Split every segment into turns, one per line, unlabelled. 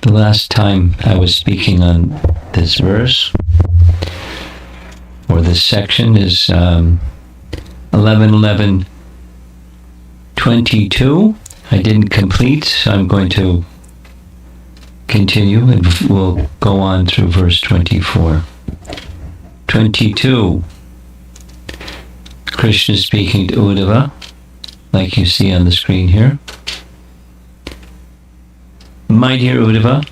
The last time I was speaking on this verse, or this section, is 11:11:22. I didn't complete, so I'm going to continue, and we'll go on through verse 24. 22. Krishna speaking to Uddhava, like you see on the screen here. My dear Uddhava,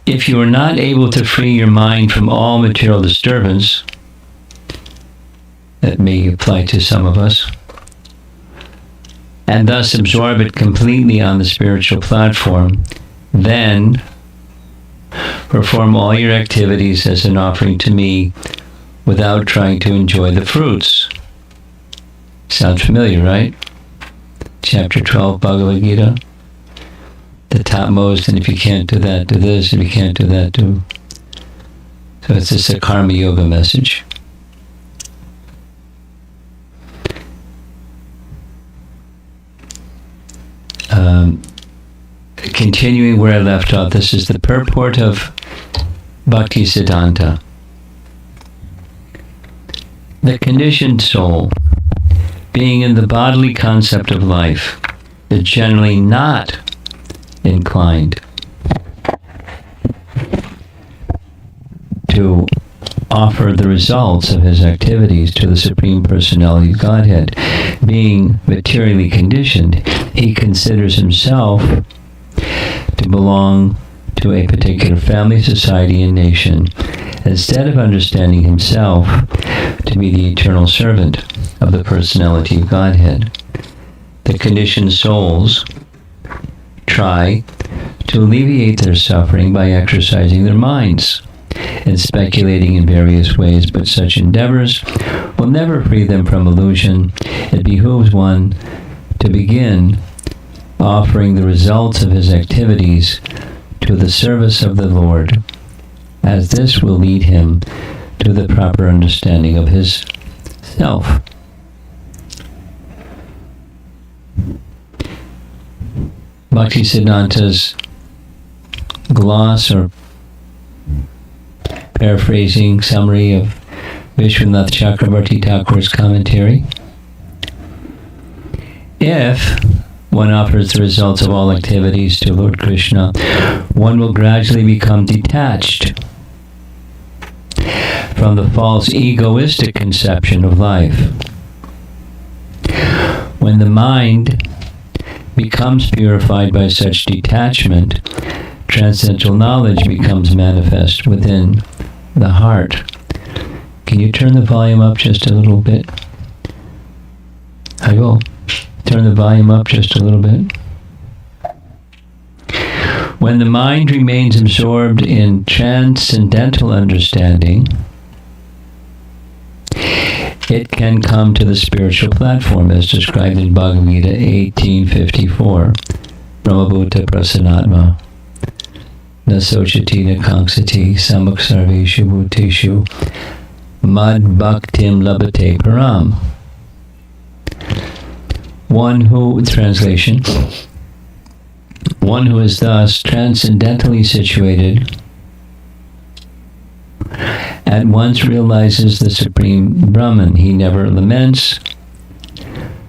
if you are not able to free your mind from all material disturbance, that may apply to some of us, and thus absorb it completely on the spiritual platform, then perform all your activities as an offering to me without trying to enjoy the fruits. Sounds familiar, right? Chapter 12, Bhagavad Gita. The topmost, and if you can't do that, do this. If you can't do that, do. So it's just a karma yoga message. Continuing where I left off, this is the purport of Bhakti Siddhanta. The conditioned soul, being in the bodily concept of life, is generally not inclined to offer the results of his activities to the Supreme Personality of Godhead. Being materially conditioned, he considers himself to belong to a particular family, society, and nation, instead of understanding himself to be the eternal servant of the Personality of Godhead. The conditioned souls try to alleviate their suffering by exercising their minds and speculating in various ways, but such endeavors will never free them from illusion. It behooves one to begin offering the results of his activities to the service of the Lord, as this will lead him to the proper understanding of his self. Bhaktisiddhanta's gloss, or paraphrasing summary of Vishwanath Chakravarti Thakur's commentary. If one offers the results of all activities to Lord Krishna, one will gradually become detached from the false egoistic conception of life. When the mind becomes purified by such detachment, transcendental knowledge becomes manifest within the heart. Can you turn the volume up just a little bit? I will. Turn the volume up just a little bit. When the mind remains absorbed in transcendental understanding, it can come to the spiritual platform as described in Bhagavad Gita 18:54. Brahmabhuta prasanatma nasochati nakangsati samuk sarveshu bhuteshu mad bhaktim labate param. One who is thus transcendentally situated at once realizes the Supreme Brahman. He never laments,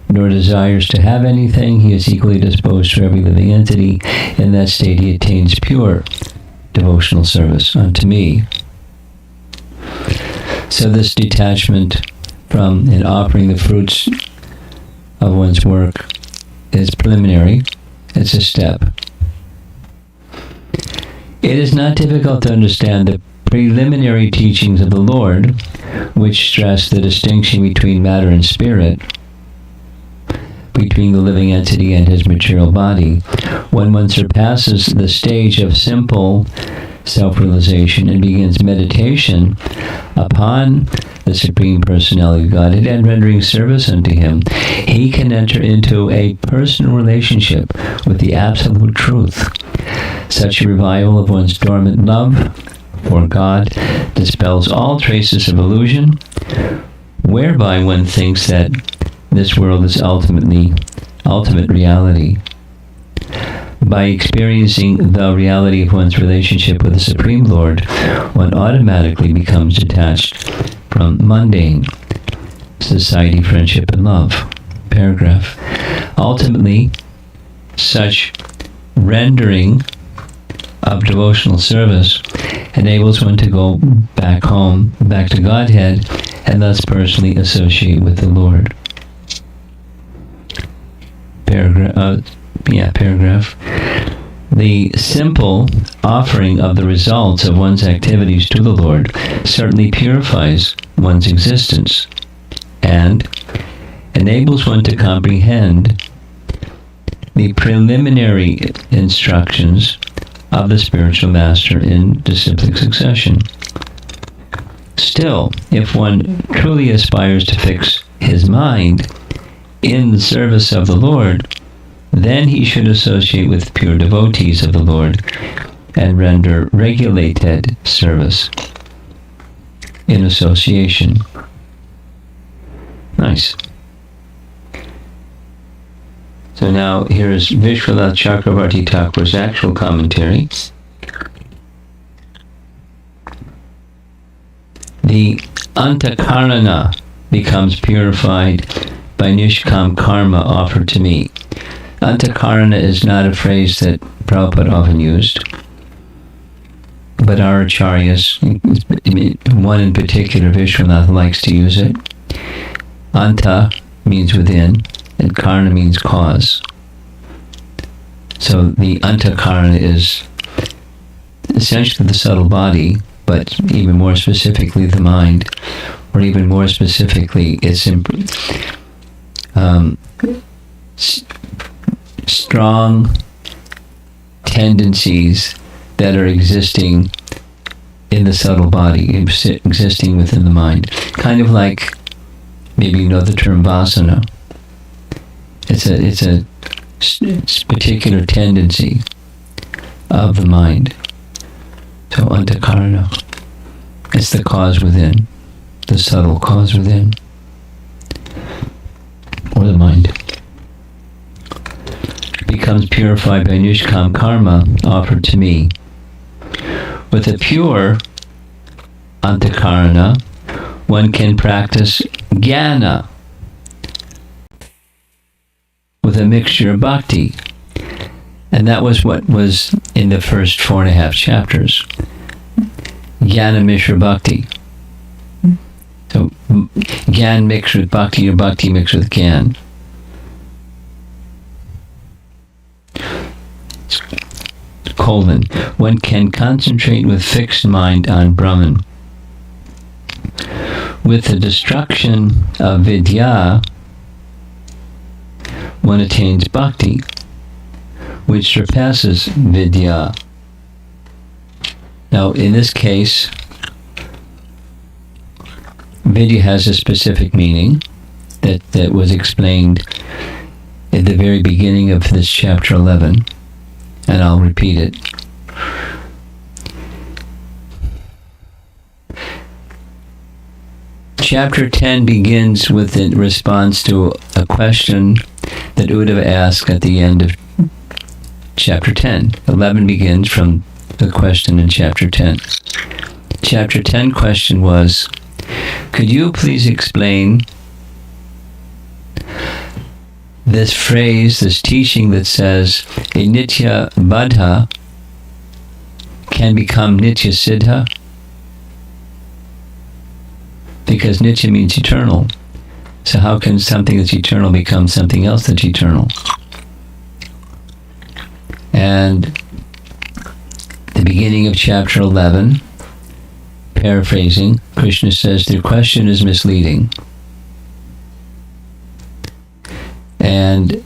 nor desires to have anything. He is equally disposed to every living entity. In that state he attains pure devotional service unto me. So this detachment from and offering the fruits of one's work is preliminary. It's a step. It is not difficult to understand the preliminary teachings of the Lord, which stress the distinction between matter and spirit, between the living entity and his material body. When one surpasses the stage of simple self-realization and begins meditation upon the Supreme Personality of Godhead and rendering service unto him, he can enter into a personal relationship with the absolute truth. Such a revival of one's dormant love for God dispels all traces of illusion, whereby one thinks that this world is ultimate reality. by experiencing the reality of one's relationship with the Supreme Lord, one automatically becomes detached from mundane society, friendship, and love. Paragraph. Ultimately, such rendering of devotional service enables one to go back home, back to Godhead, and thus personally associate with the Lord. Paragraph. The simple offering of the results of one's activities to the Lord certainly purifies one's existence and enables one to comprehend the preliminary instructions of the spiritual master in disciplic succession. Still, if one truly aspires to fix his mind in the service of the Lord, then he should associate with pure devotees of the Lord and render regulated service in association. Nice. So now here is Vishwanath Chakravarti Thakur's actual commentary. The antakarana becomes purified by nishkam karma offered to me. Antakarana is not a phrase that Prabhupada often used, but our acharyas, one in particular, Vishwanath, likes to use it. Anta means within, and karana means cause. So the antakarana is essentially the subtle body, but even more specifically the mind, or even more specifically its strong tendencies that are existing in the subtle body, existing within the mind. Kind of like, maybe you know the term vasana. It's a particular tendency of the mind. So antakarana, it's the cause within, the subtle cause within, or the mind. Becomes purified by nishkam karma offered to me. With a pure antakarana, one can practice jnana with a mixture of bhakti. And that was what was in the first 4.5 chapters. Jnana mishra bhakti. So, Gyan mixed with bhakti, or bhakti mixed with Gyan. One can concentrate with fixed mind on Brahman. With the destruction of vidya, one attains bhakti, which surpasses vidya. Now, in this case, vidya has a specific meaning that was explained at the very beginning of this chapter 11, and I'll repeat it. Chapter 10 begins with a response to a question that Uddhava asked at the end of chapter 10. 11 begins from the question in chapter 10. Chapter 10 question was, could you please explain this phrase, this teaching that says a nitya baddha can become nitya siddha? Because nitya means eternal. So how can something that's eternal become something else that's eternal? And the beginning of chapter 11, paraphrasing, Krishna says, the question is misleading. And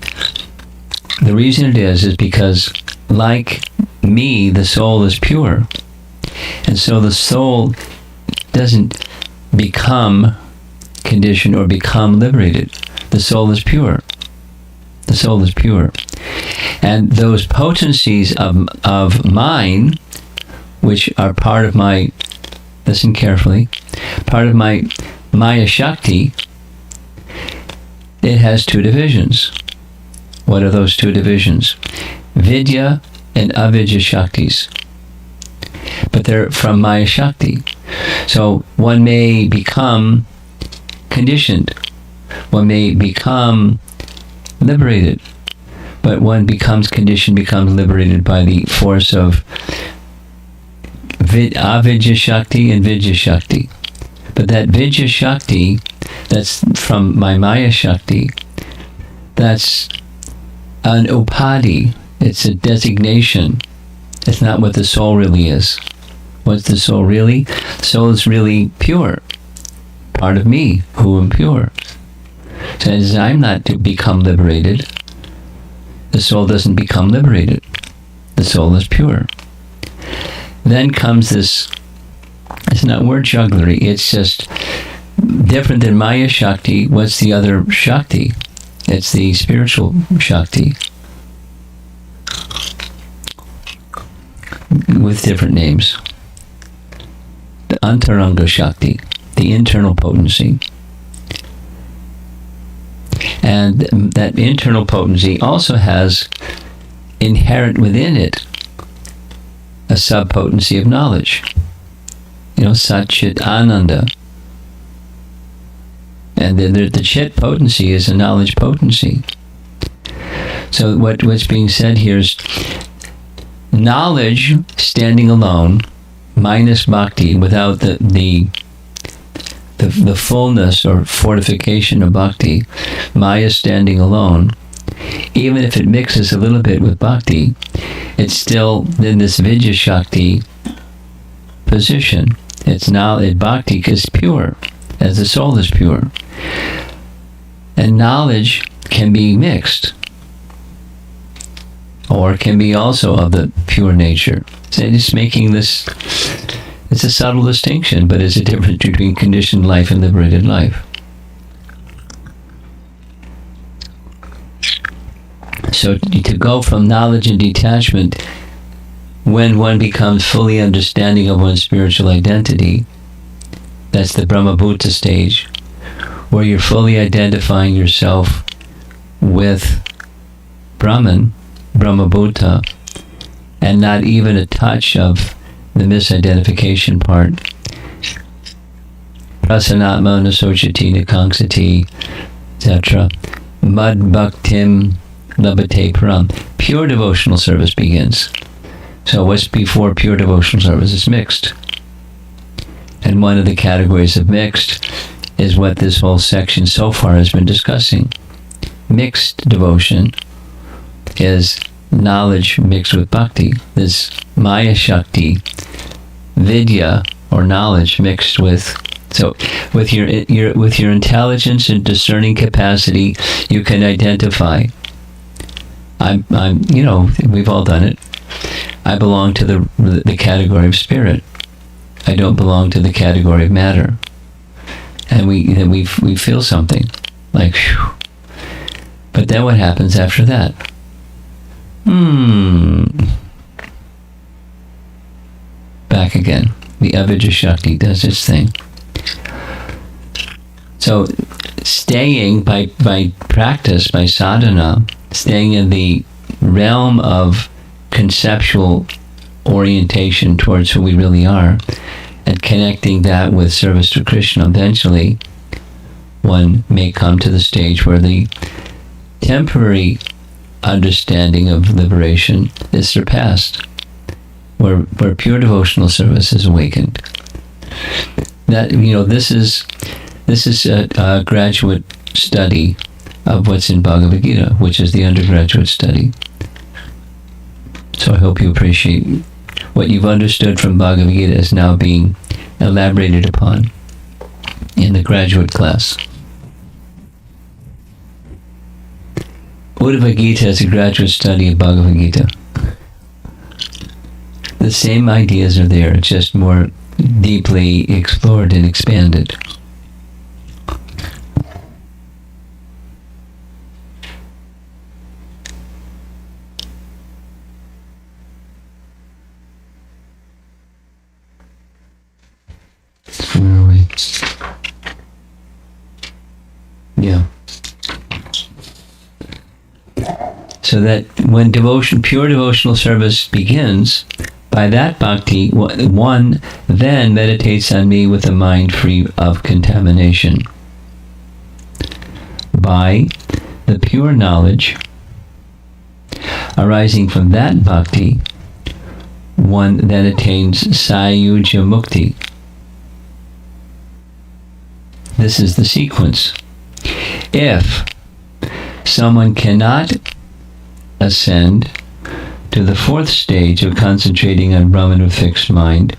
the reason it is because, like me, the soul is pure. And so the soul doesn't become conditioned or become liberated. The soul is pure. The soul is pure. And those potencies of mine, which are part of my, listen carefully, part of my Maya Shakti, it has two divisions. What are those two divisions? Vidya and Avidya Shaktis. But they're from Maya Shakti. So one may become conditioned. One may become liberated. But one becomes conditioned, becomes liberated by the force of Avidya Shakti and Vidya Shakti. But that Vidya Shakti, that's from my Maya Shakti, that's an upadhi. It's a designation. It's not what the soul really is. What's the soul really? The soul is really pure. Part of me, who am pure. So as I'm not to become liberated, the soul doesn't become liberated. The soul is pure. Then comes this, it's not word jugglery, it's just different than Maya Shakti. What's the other Shakti? It's the spiritual Shakti. With different names. The Antaranga Shakti, the internal potency. And that internal potency also has inherent within it a sub-potency of knowledge. Sat Chit Ananda. And the Chit potency is a knowledge potency. So what's being said here is knowledge standing alone, minus bhakti, without the fullness or fortification of bhakti, Maya standing alone, even if it mixes a little bit with bhakti, it's still in this Vidya Shakti position. It's now bhakti is pure, as the soul is pure. And knowledge can be mixed, or can be also of the pure nature. So it's making this, it's a subtle distinction, but it's a difference between conditioned life and liberated life. So to go from knowledge and detachment, when one becomes fully understanding of one's spiritual identity, that's the Brahmabhuta stage, where you're fully identifying yourself with Brahman, Brahmabhuta, and not even a touch of the misidentification part. Prasanatma nasochati nakangsati, etc. Mad bhaktim labhate param. Pure devotional service begins. So what's before pure devotional service? It's mixed. And one of the categories of mixed is what this whole section so far has been discussing. Mixed devotion is knowledge mixed with bhakti. This Maya Shakti, Vidya, or knowledge mixed with. So, with your intelligence and discerning capacity, you can identify. We've all done it. I belong to the category of spirit. I don't belong to the category of matter. And we feel something like, whew. But then what happens after that? Back again. The Avidya Shakti does its thing. So staying by practice, by sadhana, staying in the realm of conceptual orientation towards who we really are, and connecting that with service to Krishna, eventually one may come to the stage where the temporary understanding of liberation is surpassed, where pure devotional service is awakened. That this is a graduate study of what's in Bhagavad Gita, which is the undergraduate study. So I hope you appreciate what you've understood from Bhagavad Gita is now being elaborated upon in the graduate class. Uddhava Gita is a graduate study of Bhagavad Gita. The same ideas are there, just more deeply explored and expanded. Where are we? Yeah. So that when pure devotional service begins, by that bhakti, one then meditates on me with a mind free of contamination. By the pure knowledge arising from that bhakti, one then attains Sayuja Mukti. This is the sequence. If someone cannot ascend to the fourth stage of concentrating on Brahman with fixed mind,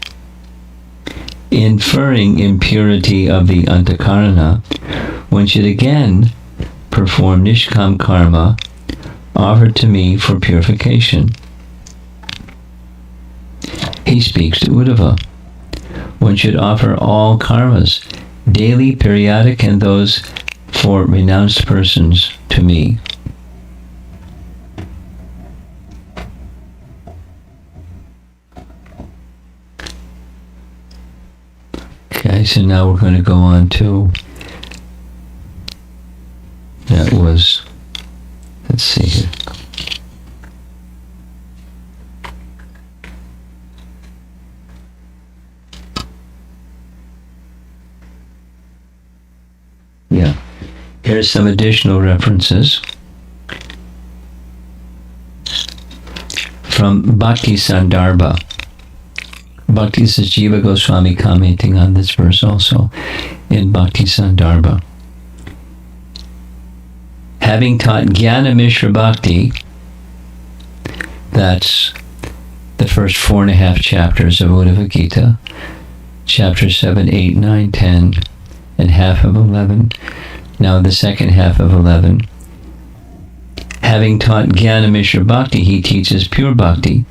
inferring impurity of the Antakarana, one should again perform Nishkam Karma offered to me for purification. He speaks to Uddhava. One should offer all karmas, daily, periodic, and those for renounced persons to me. Okay, so now we're going to go on to, that was, let's see here. Yeah, here's some additional references from Bhakti Sandarbha. Bhakti Sajiva Goswami commenting on this verse also in Bhakti Sandarbha. Having taught Jnana Mishra Bhakti, that's the first 4.5 chapters of Uddhava Gita, chapters 7, 8, 9, 10, and half of 11, now the second half of 11. Having taught Jnana Mishra Bhakti, he teaches pure Bhakti,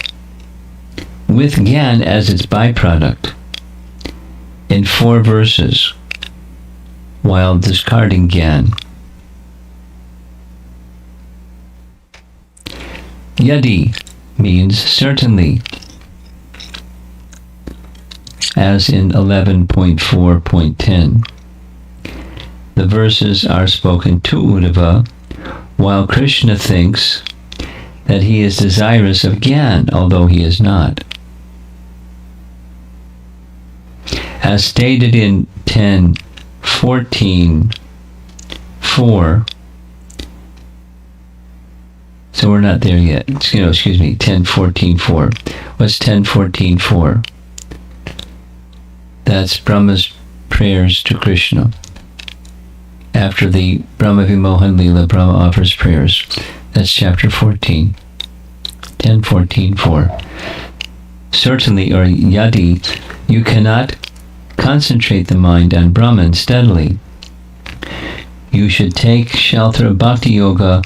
with Gyan as its byproduct, in 4 verses, while discarding Gyan. Yadi means certainly, as in 11.4.10. The verses are spoken to Uddhava, while Krishna thinks that he is desirous of Gyan, although he is not. As stated in 10.14.4, so we're not there yet. Excuse me, 10.14.4. What's 10.14.4? That's Brahma's prayers to Krishna. After the Brahma Vimohan Leela, Brahma offers prayers. That's chapter 14. 10.14.4. Certainly, or yadi, you cannot concentrate the mind on Brahman steadily. You should take shelter of Bhakti Yoga,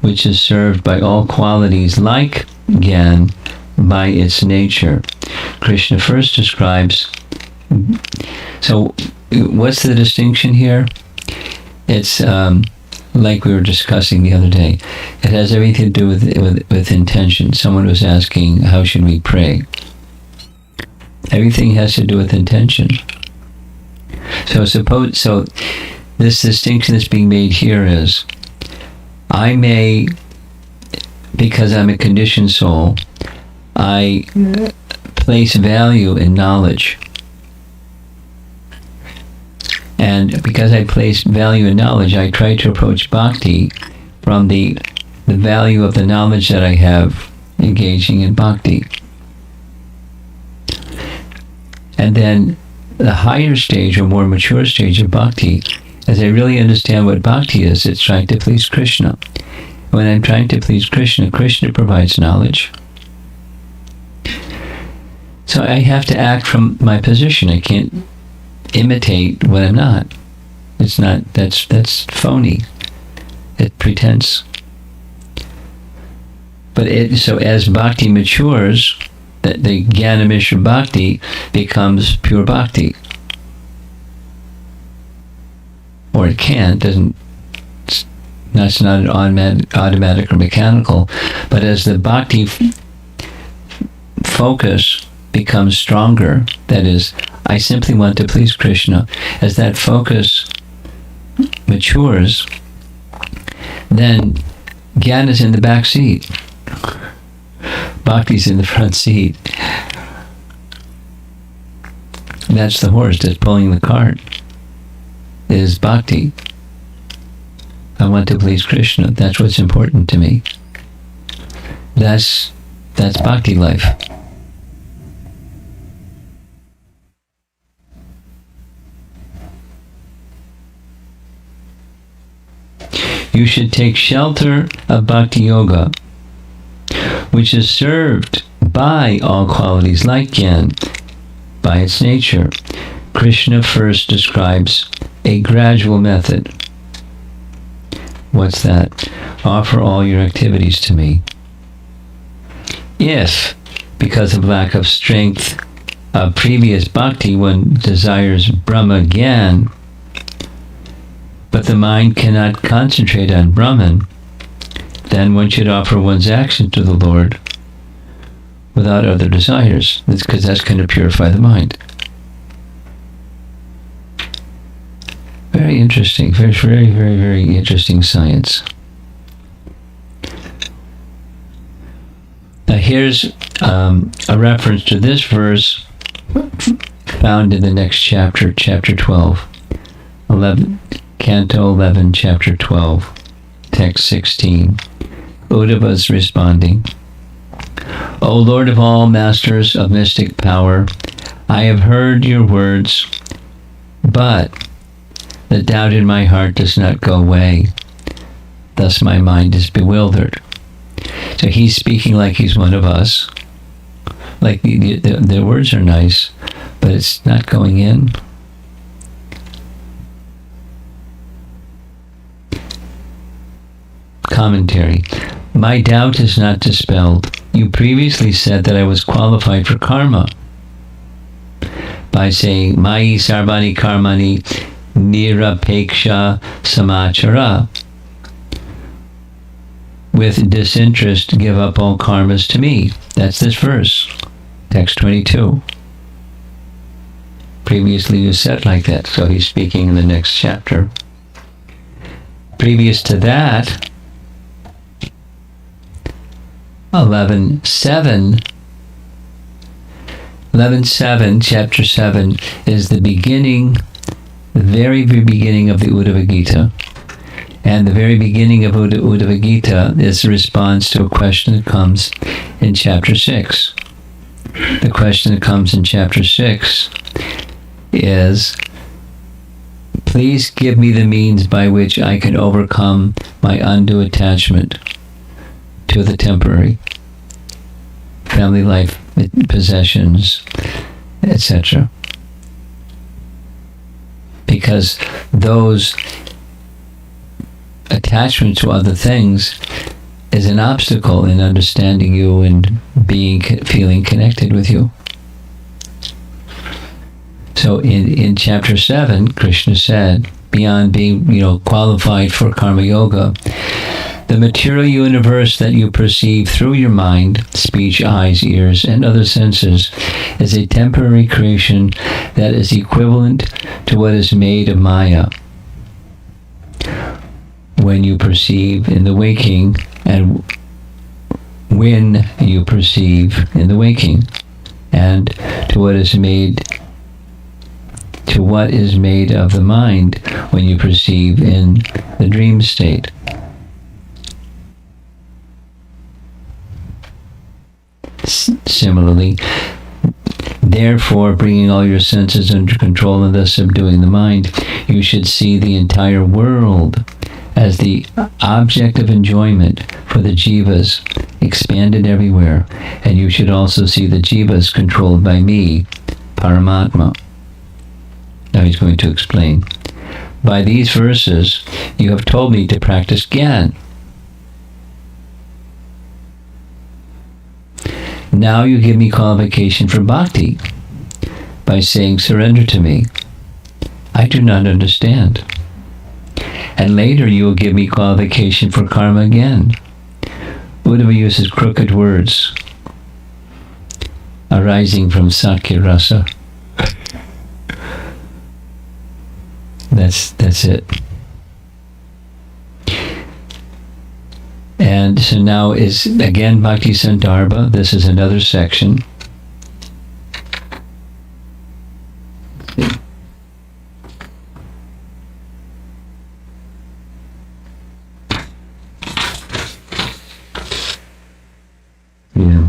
which is served by all qualities like Gyan by its nature. Krishna first describes, so what's the distinction here? It's like we were discussing the other day. It has everything to do with intention. Someone was asking, how should we pray? Everything has to do with intention. So this distinction that's being made here is, I may, because I'm a conditioned soul, I place value in knowledge. And because I place value in knowledge, I try to approach bhakti from the value of the knowledge that I have engaging in bhakti. And then the higher stage or more mature stage of bhakti, as I really understand what bhakti is, it's trying to please Krishna. When I'm trying to please Krishna, Krishna provides knowledge. So I have to act from my position. I can't imitate what I'm not. It's not, that's phony. It pretense. But so as bhakti matures, that the Jnana Mishra Bhakti becomes pure bhakti. Or it can, that's not an automatic or mechanical, but as the bhakti focus becomes stronger, that is, I simply want to please Krishna, as that focus matures, then Gyan is in the back seat. Bhakti's in the front seat. That's the horse that's pulling the cart. It is bhakti. I want to please Krishna. That's what's important to me. That's bhakti life. You should take shelter of bhakti yoga, which is served by all qualities like Gyan, by its nature. Krishna first describes a gradual method. What's that? Offer all your activities to me. If, because of lack of strength of previous bhakti, one desires Brahma Gyan, but the mind cannot concentrate on Brahman, then one should offer one's action to the Lord without other desires, because that's going to purify the mind. Very interesting, very, very, very, very interesting science. Now here's a reference to this verse found in the next chapter, chapter 12, 11, Canto 11, chapter 12, text 16. Uddhava's responding, O Lord of all masters of mystic power, I have heard your words, but the doubt in my heart does not go away. Thus my mind is bewildered. So he's speaking like he's one of us. Like the words are nice, but it's not going in. Commentary. My doubt is not dispelled. You previously said that I was qualified for karma by saying, Mai sarvani karmani nirapeksha samachara. With disinterest, give up all karmas to me. That's this verse, text 22. Previously you said like that, so he's speaking in the next chapter. Previous to that, 11.7, chapter 7, is the beginning, the very, very beginning of the Uddhava Gita. And the very beginning of Uddhava Gita is a response to a question that comes in chapter 6. The question that comes in chapter 6 is, please give me the means by which I can overcome my undue attachment to the temporary, family life, possessions, etc. Because those attachments to other things is an obstacle in understanding you and feeling connected with you. So in chapter 7, Krishna said, beyond being qualified for karma yoga, the material universe that you perceive through your mind, speech, eyes, ears, and other senses is a temporary creation that is equivalent to what is made of Maya. When you perceive in the waking, and when you perceive in the waking, and to what is made of the mind when you perceive in the dream state. Similarly, therefore, bringing all your senses under control and thus subduing the mind, you should see the entire world as the object of enjoyment for the jivas, expanded everywhere, and you should also see the jivas controlled by me, Paramatma. Now he's going to explain. By these verses, you have told me to practice Gyan. Now you give me qualification for bhakti by saying, surrender to me. I do not understand. And later you will give me qualification for karma again. Uddhava uses crooked words arising from Sakya Rasa. That's it. And so now is again Bhakti Sandarbha. This is another section. Yeah.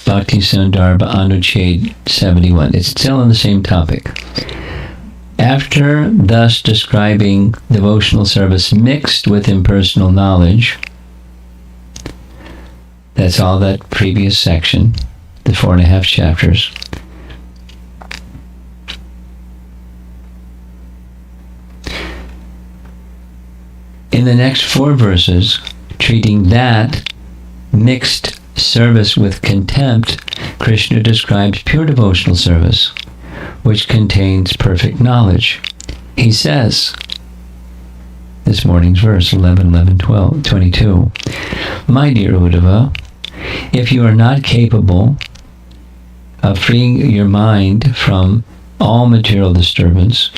Bhakti Sandarbha Anuchhed 71. It's still on the same topic. After thus describing devotional service mixed with impersonal knowledge, that's all that previous section, the 4.5 chapters. In the next 4 verses, treating that mixed service with contempt, Krishna describes pure devotional service, which contains perfect knowledge. He says, this morning's verse, 11:11:22, My dear Uddhava, if you are not capable of freeing your mind from all material disturbance,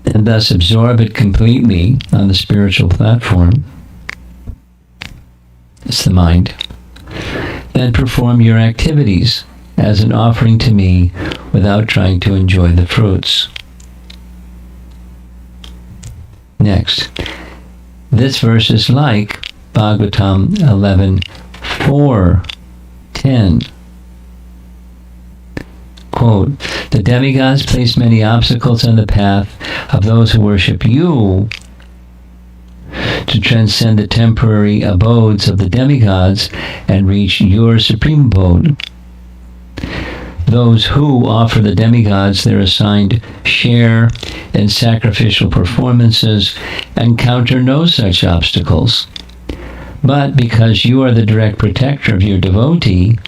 and thus absorb it completely on the spiritual platform, it's the mind, then perform your activities as an offering to me without trying to enjoy the fruits. Next, this verse is like Bhagavatam 11:4-10. Quote, the demigods place many obstacles on the path of those who worship you to transcend the temporary abodes of the demigods and reach your supreme abode. Those who offer the demigods their assigned share in sacrificial performances encounter no such obstacles. But because you are the direct protector of your devotee,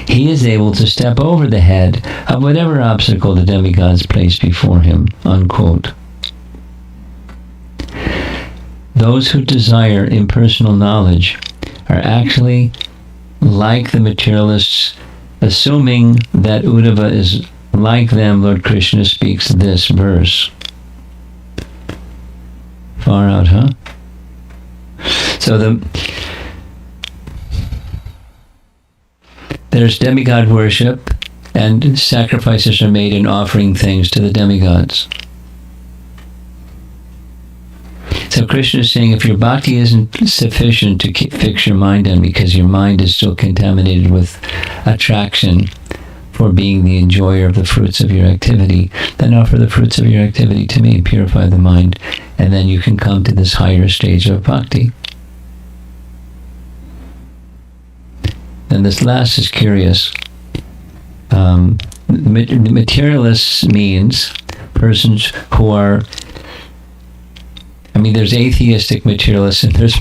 he is able to step over the head of whatever obstacle the demigods place before him. Unquote. Those who desire impersonal knowledge are actually like the materialists, assuming that Uddhava is like them. Lord Krishna speaks this verse. Far out, huh? So there's demigod worship, and sacrifices are made in offering things to the demigods. So Krishna is saying, if your bhakti isn't sufficient to fix your mind on, because your mind is still contaminated with attraction for being the enjoyer of the fruits of your activity, then offer the fruits of your activity to me, purify the mind, and then you can come to this higher stage of bhakti. And this last is curious. Materialists means persons who are, there's atheistic materialists, and there's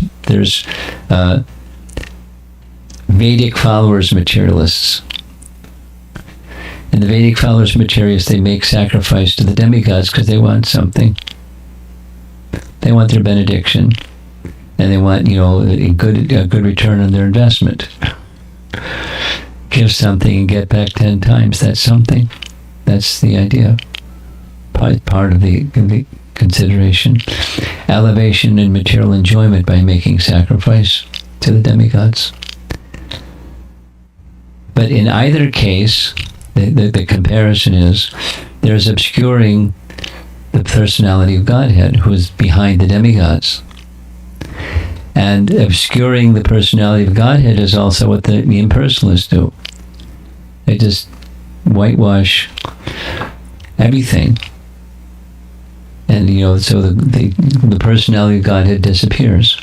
Vedic followers materialists. And the Vedic followers materialists, they make sacrifice to the demigods because they want something. They want their benediction, and they want, a good return on their investment. Give something and get back 10 times. That's something. That's the idea. Part of the consideration. Elevation and material enjoyment by making sacrifice to the demigods. But in either case, the comparison is, there's obscuring the personality of Godhead, who is behind the demigods. And obscuring the personality of Godhead is also what the impersonalists do. They just whitewash everything. And, so the personality of Godhead disappears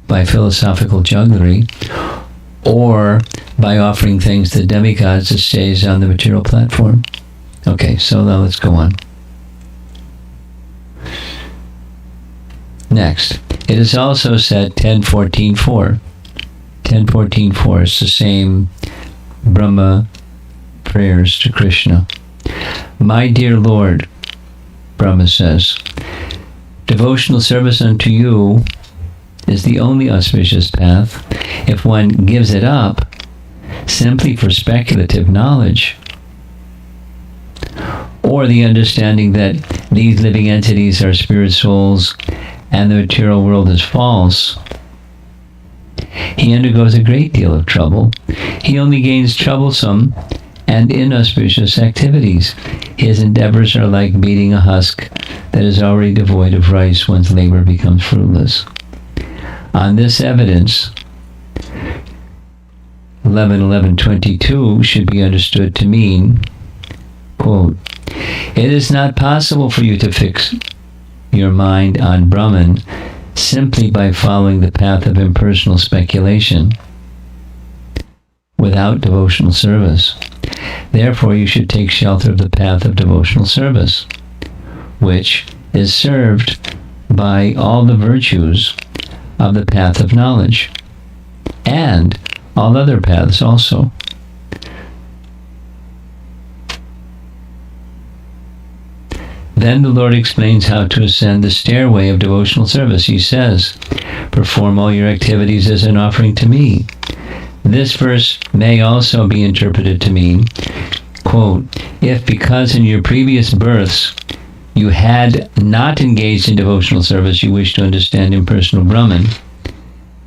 by philosophical jugglery, or by offering things to demigods. It stays on the material platform. Okay, so now let's go on. Next, it is also said 10.14.4. 10.14.4 is the same Brahma prayers to Krishna. My dear Lord, Brahma says, devotional service unto you is the only auspicious path. if one gives it up simply for speculative knowledge, or the understanding that these living entities are spirit souls and the material world is false, he undergoes a great deal of trouble. He only gains troublesome and inauspicious activities. His endeavors are like beating a husk that is already devoid of rice. One's labor becomes fruitless. On this evidence, 11.11.22 should be understood to mean, quote, "It is not possible for you to fix your mind on Brahman simply by following the path of impersonal speculation without devotional service. Therefore, you should take shelter of the path of devotional service, which is served by all the virtues of the path of knowledge, and all other paths also. Then the Lord explains how to ascend the stairway of devotional service. He says, "Perform all your activities as an offering to me." This verse may also be interpreted to mean, quote, "If because in your previous births you had not engaged in devotional service, you wish to understand impersonal Brahman,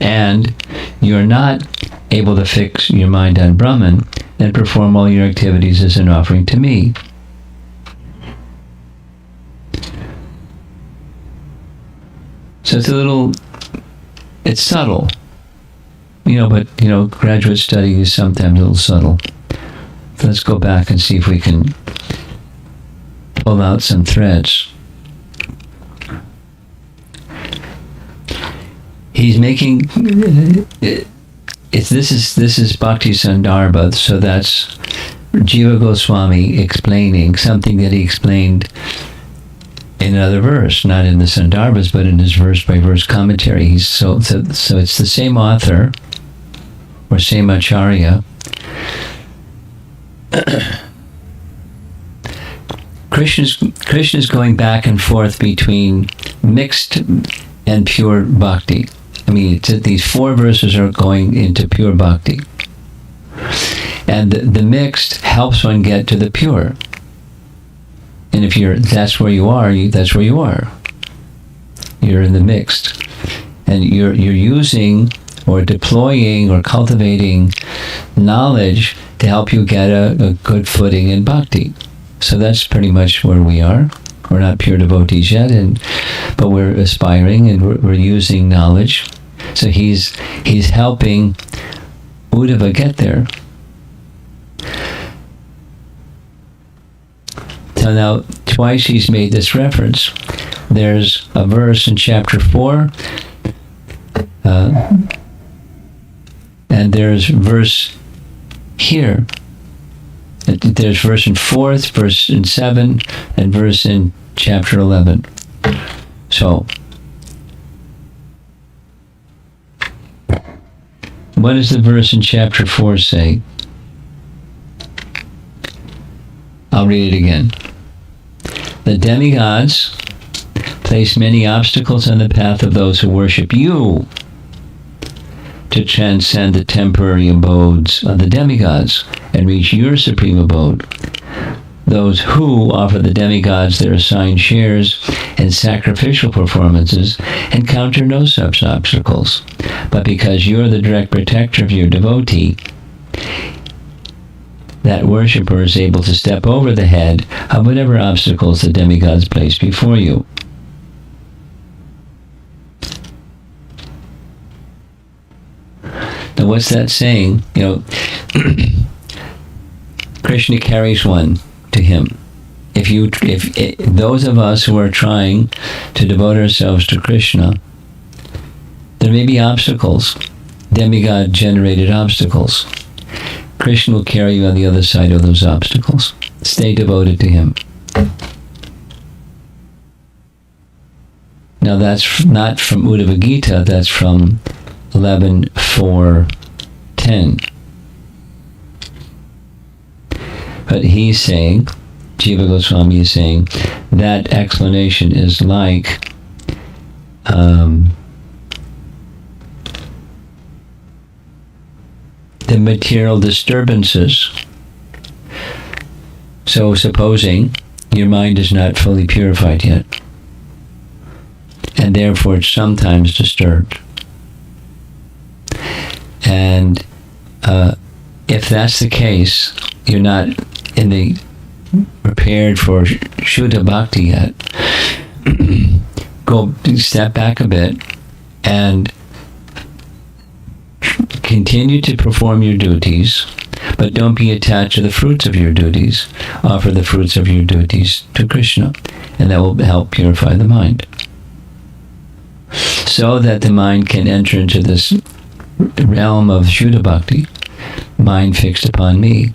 and you're not able to fix your mind on Brahman, then perform all your activities as an offering to me." So it's subtle, but graduate study is sometimes a little subtle. So let's go back and see if we can pull out some threads. He's making this is Bhakti Sandarbha, so that's Jiva Goswami explaining something that he explained in another verse, not in the Sandarbhas, but in his verse-by-verse commentary. So it's the same author, or same acharya. Krishna's going back and forth between mixed and pure bhakti. I mean, these 4 verses are going into pure bhakti. And the mixed helps one get to the pure. And if that's where you are, that's where you are. You're in the mixed. And you're using or deploying or cultivating knowledge to help you get a good footing in bhakti. So that's pretty much where we are. We're not pure devotees yet, but we're aspiring and we're using knowledge. So he's helping Uddhava get there. So now, twice he's made this reference. There's a verse in chapter 4, and there's verse here. There's verse in 4th, verse in 7, and verse in chapter 11. So, what does the verse in chapter 4 say? I'll read it again. "The demigods place many obstacles on the path of those who worship you to transcend the temporary abodes of the demigods and reach your supreme abode. Those who offer the demigods their assigned shares and sacrificial performances encounter no such obstacles. But because you're the direct protector of your devotee, that worshipper is able to step over the head of whatever obstacles the demigods place before you." Now what's that saying? Krishna carries one to him. If those of us who are trying to devote ourselves to Krishna, there may be obstacles, demigod-generated obstacles. Krishna will carry you on the other side of those obstacles. Stay devoted to him. Now that's not from Uddhava Gita, that's from 11.4.10. But he's saying, Jiva Goswami is saying, that explanation is like the material disturbances. So supposing your mind is not fully purified yet, and therefore it's sometimes disturbed. And if that's the case, you're not prepared for Shuddha Bhakti yet. Go step back a bit and continue to perform your duties, but don't be attached to the fruits of your duties. Offer the fruits of your duties to Krishna, and that will help purify the mind, so that the mind can enter into this realm of Shuddha Bhakti, mind fixed upon me,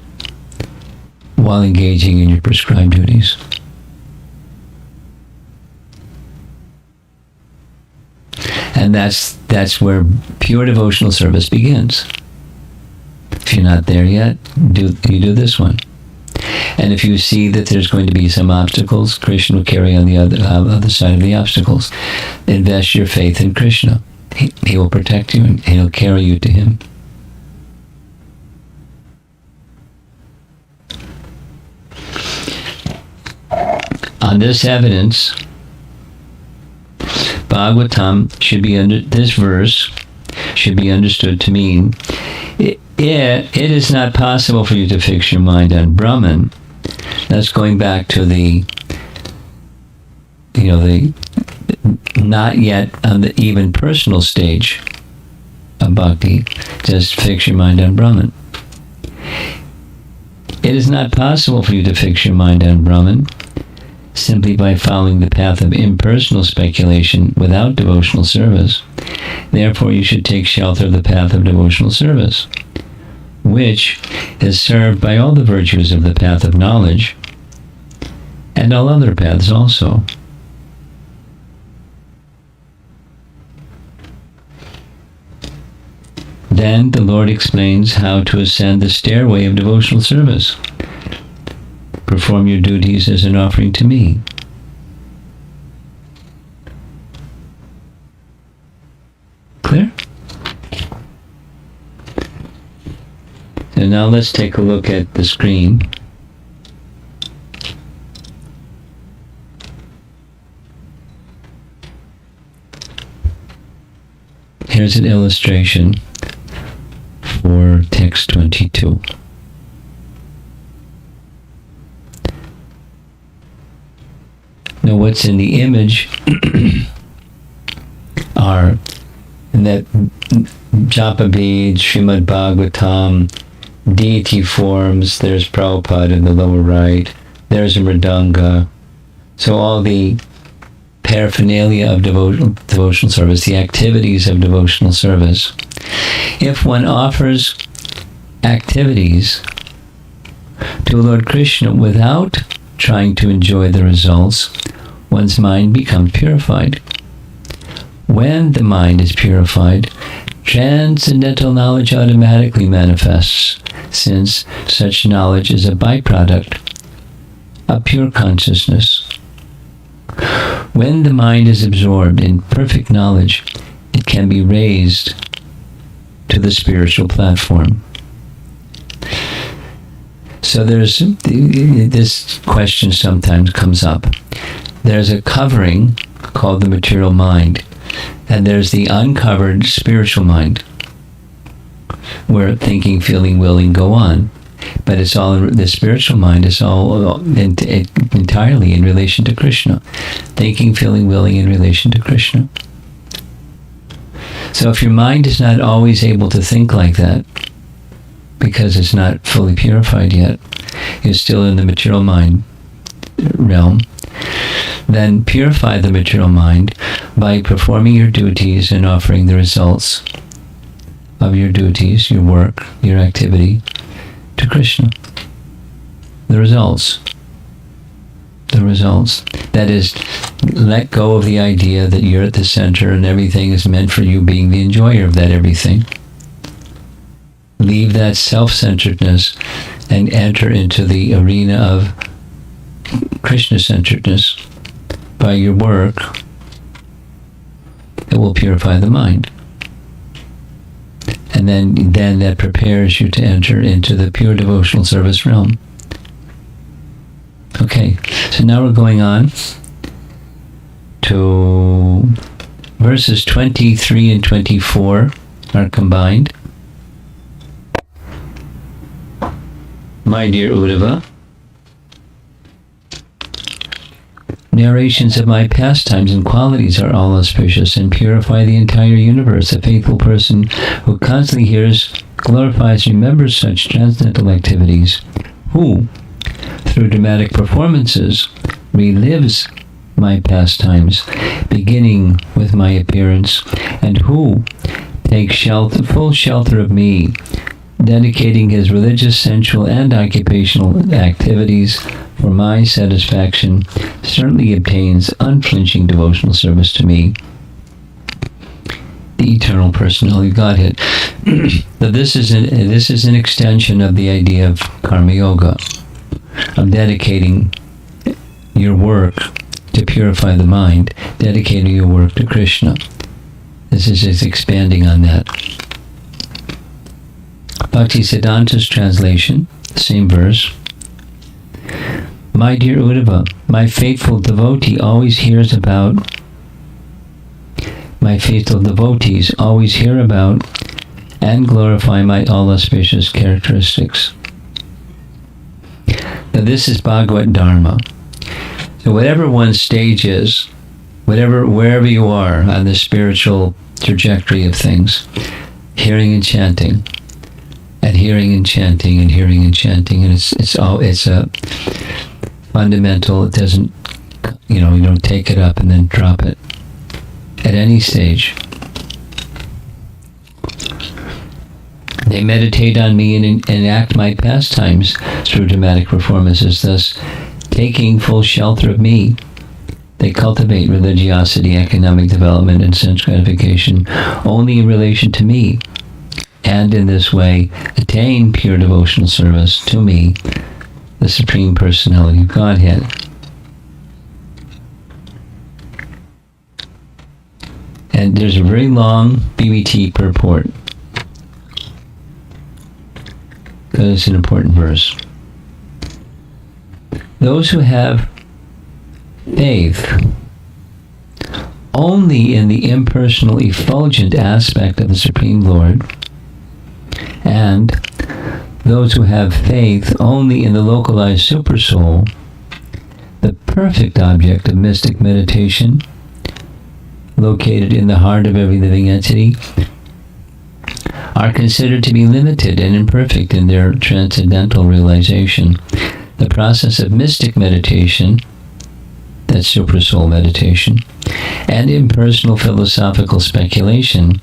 while engaging in your prescribed duties. And that's where pure devotional service begins. If you're not there yet, you do this one. And if you see that there's going to be some obstacles, Krishna will carry on the other side of the obstacles. Invest your faith in Krishna. He will protect you, and he'll carry you to him. On this evidence, Bhagavatam this verse should be understood to mean it is not possible for you to fix your mind on Brahman. That's going back to the not yet on the even personal stage of bhakti. Just fix your mind on Brahman. It is not possible for you to fix your mind on Brahman simply by following the path of impersonal speculation without devotional service. Therefore, you should take shelter of the path of devotional service, which is served by all the virtues of the path of knowledge and all other paths also. Then the Lord explains how to ascend the stairway of devotional service. Perform your duties as an offering to me. Clear? So now let's take a look at the screen. Here's an illustration for text 22. Now what's in the image are in that japa beads, Srimad Bhagavatam, deity forms. There's Prabhupada in the lower right. There's a mridanga. So all the paraphernalia of devotional service, the activities of devotional service. If one offers activities to Lord Krishna without trying to enjoy the results, one's mind becomes purified. When the mind is purified, transcendental knowledge automatically manifests, since such knowledge is a byproduct of pure consciousness. When the mind is absorbed in perfect knowledge, it can be raised to the spiritual platform. So there's this question sometimes comes up. There's a covering called the material mind, and there's the uncovered spiritual mind, where thinking, feeling, willing go on. But it's all, the spiritual mind is all entirely in relation to Krishna. Thinking, feeling, willing in relation to Krishna. So if your mind is not always able to think like that, because it's not fully purified yet, you're still in the material mind realm, then purify the material mind by performing your duties and offering the results of your duties, your work, your activity, to Krishna. The results. That is, let go of the idea that you're at the center and everything is meant for you being the enjoyer of that everything. Leave that self-centeredness and enter into the arena of Krishna-centeredness by your work. It will purify the mind. And then that prepares you to enter into the pure devotional service realm. Okay, so now we're going on to verses 23 and 24 are combined. My dear Uddhava, narrations of my pastimes and qualities are all auspicious and purify the entire universe. A faithful person who constantly hears, glorifies, remembers such transcendental activities, who, through dramatic performances, relives my pastimes, beginning with my appearance, and who takes full shelter of me, dedicating his religious, sensual, and occupational activities for my satisfaction, certainly obtains unflinching devotional service to me, the eternal personality of Godhead. This is an extension of the idea of karma yoga, of dedicating your work to purify the mind, dedicating your work to Krishna. This is just expanding on that. Bhaktisiddhanta's translation, same verse. My dear Uddhava, my faithful devotees always hear about and glorify my all auspicious characteristics. Now this is Bhagavad Dharma. So whatever one's stage is, wherever you are on the spiritual trajectory of things, hearing and chanting, and hearing and chanting, and hearing and chanting, and it's a fundamental. It doesn't, you don't take it up and then drop it at any stage. They meditate on me and enact my pastimes through dramatic performances, thus taking full shelter of me. They cultivate religiosity, economic development, and sense gratification only in relation to me, and in this way attain pure devotional service to me, the Supreme Personality of Godhead. And there's a very long BBT purport, because it's an important verse. Those who have faith only in the impersonal, effulgent aspect of the Supreme Lord, and those who have faith only in the localized supersoul, the perfect object of mystic meditation, located in the heart of every living entity, are considered to be limited and imperfect in their transcendental realization. The process of mystic meditation, that's supersoul meditation, and impersonal philosophical speculation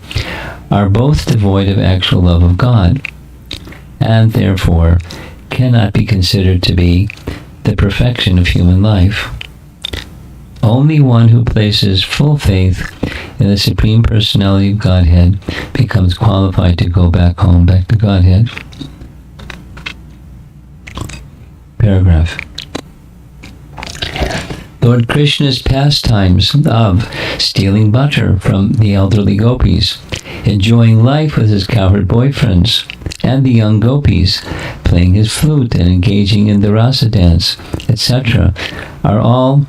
are both devoid of actual love of God, and therefore cannot be considered to be the perfection of human life. Only one who places full faith in the Supreme Personality of Godhead becomes qualified to go back home, back to Godhead. Paragraph. Lord Krishna's pastimes of stealing butter from the elderly gopis, enjoying life with his cowherd boyfriends, and the young gopis, playing his flute and engaging in the rasa dance, etc., are all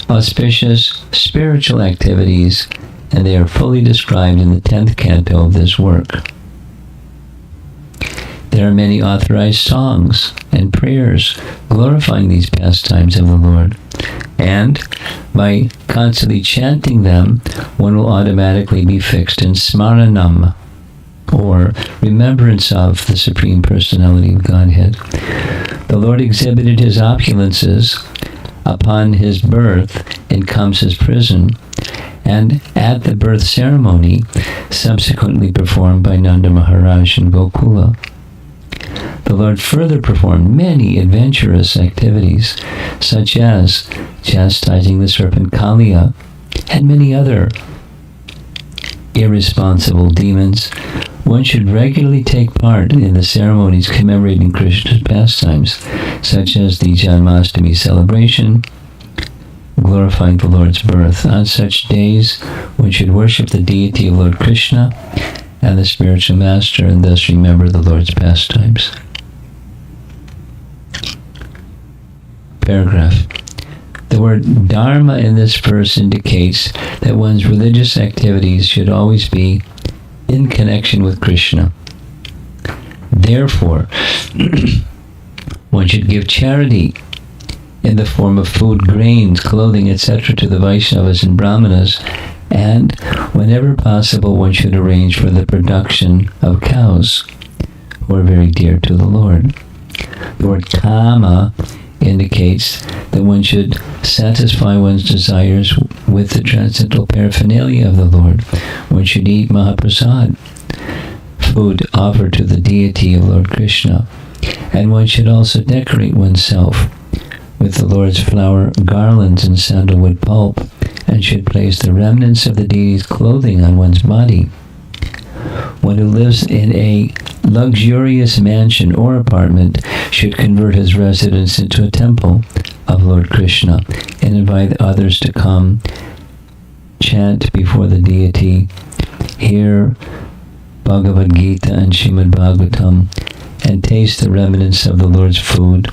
auspicious spiritual activities, and they are fully described in the 10th canto of this work. There are many authorized songs and prayers glorifying these pastimes of the Lord, and by constantly chanting them, one will automatically be fixed in smaranam, or remembrance of the Supreme Personality of Godhead. The Lord exhibited his opulences upon his birth in Kamsa's prison, and at the birth ceremony subsequently performed by Nanda Maharaj in Gokula. The Lord further performed many adventurous activities, such as chastising the serpent Kaliya and many other irresponsible demons. One should regularly take part in the ceremonies commemorating Krishna's pastimes, such as the Janmashtami celebration, glorifying the Lord's birth. On such days, one should worship the deity of Lord Krishna and the spiritual master, and thus remember the Lord's pastimes. Paragraph. The word dharma in this verse indicates that one's religious activities should always be in connection with Krishna. Therefore, one should give charity in the form of food, grains, clothing, etc. to the Vaishnavas and Brahmanas, and whenever possible one should arrange for the production of cows, who are very dear to the Lord. The word kama indicates that one should satisfy one's desires with the transcendental paraphernalia of the Lord. One should eat Mahaprasad, food offered to the deity of Lord Krishna, and one should also decorate oneself with the Lord's flower garlands and sandalwood pulp, and should place the remnants of the deity's clothing on one's body. One who lives in a luxurious mansion or apartment should convert his residence into a temple of Lord Krishna and invite others to come, chant before the deity, hear Bhagavad Gita and Srimad Bhagavatam, and taste the remnants of the Lord's food.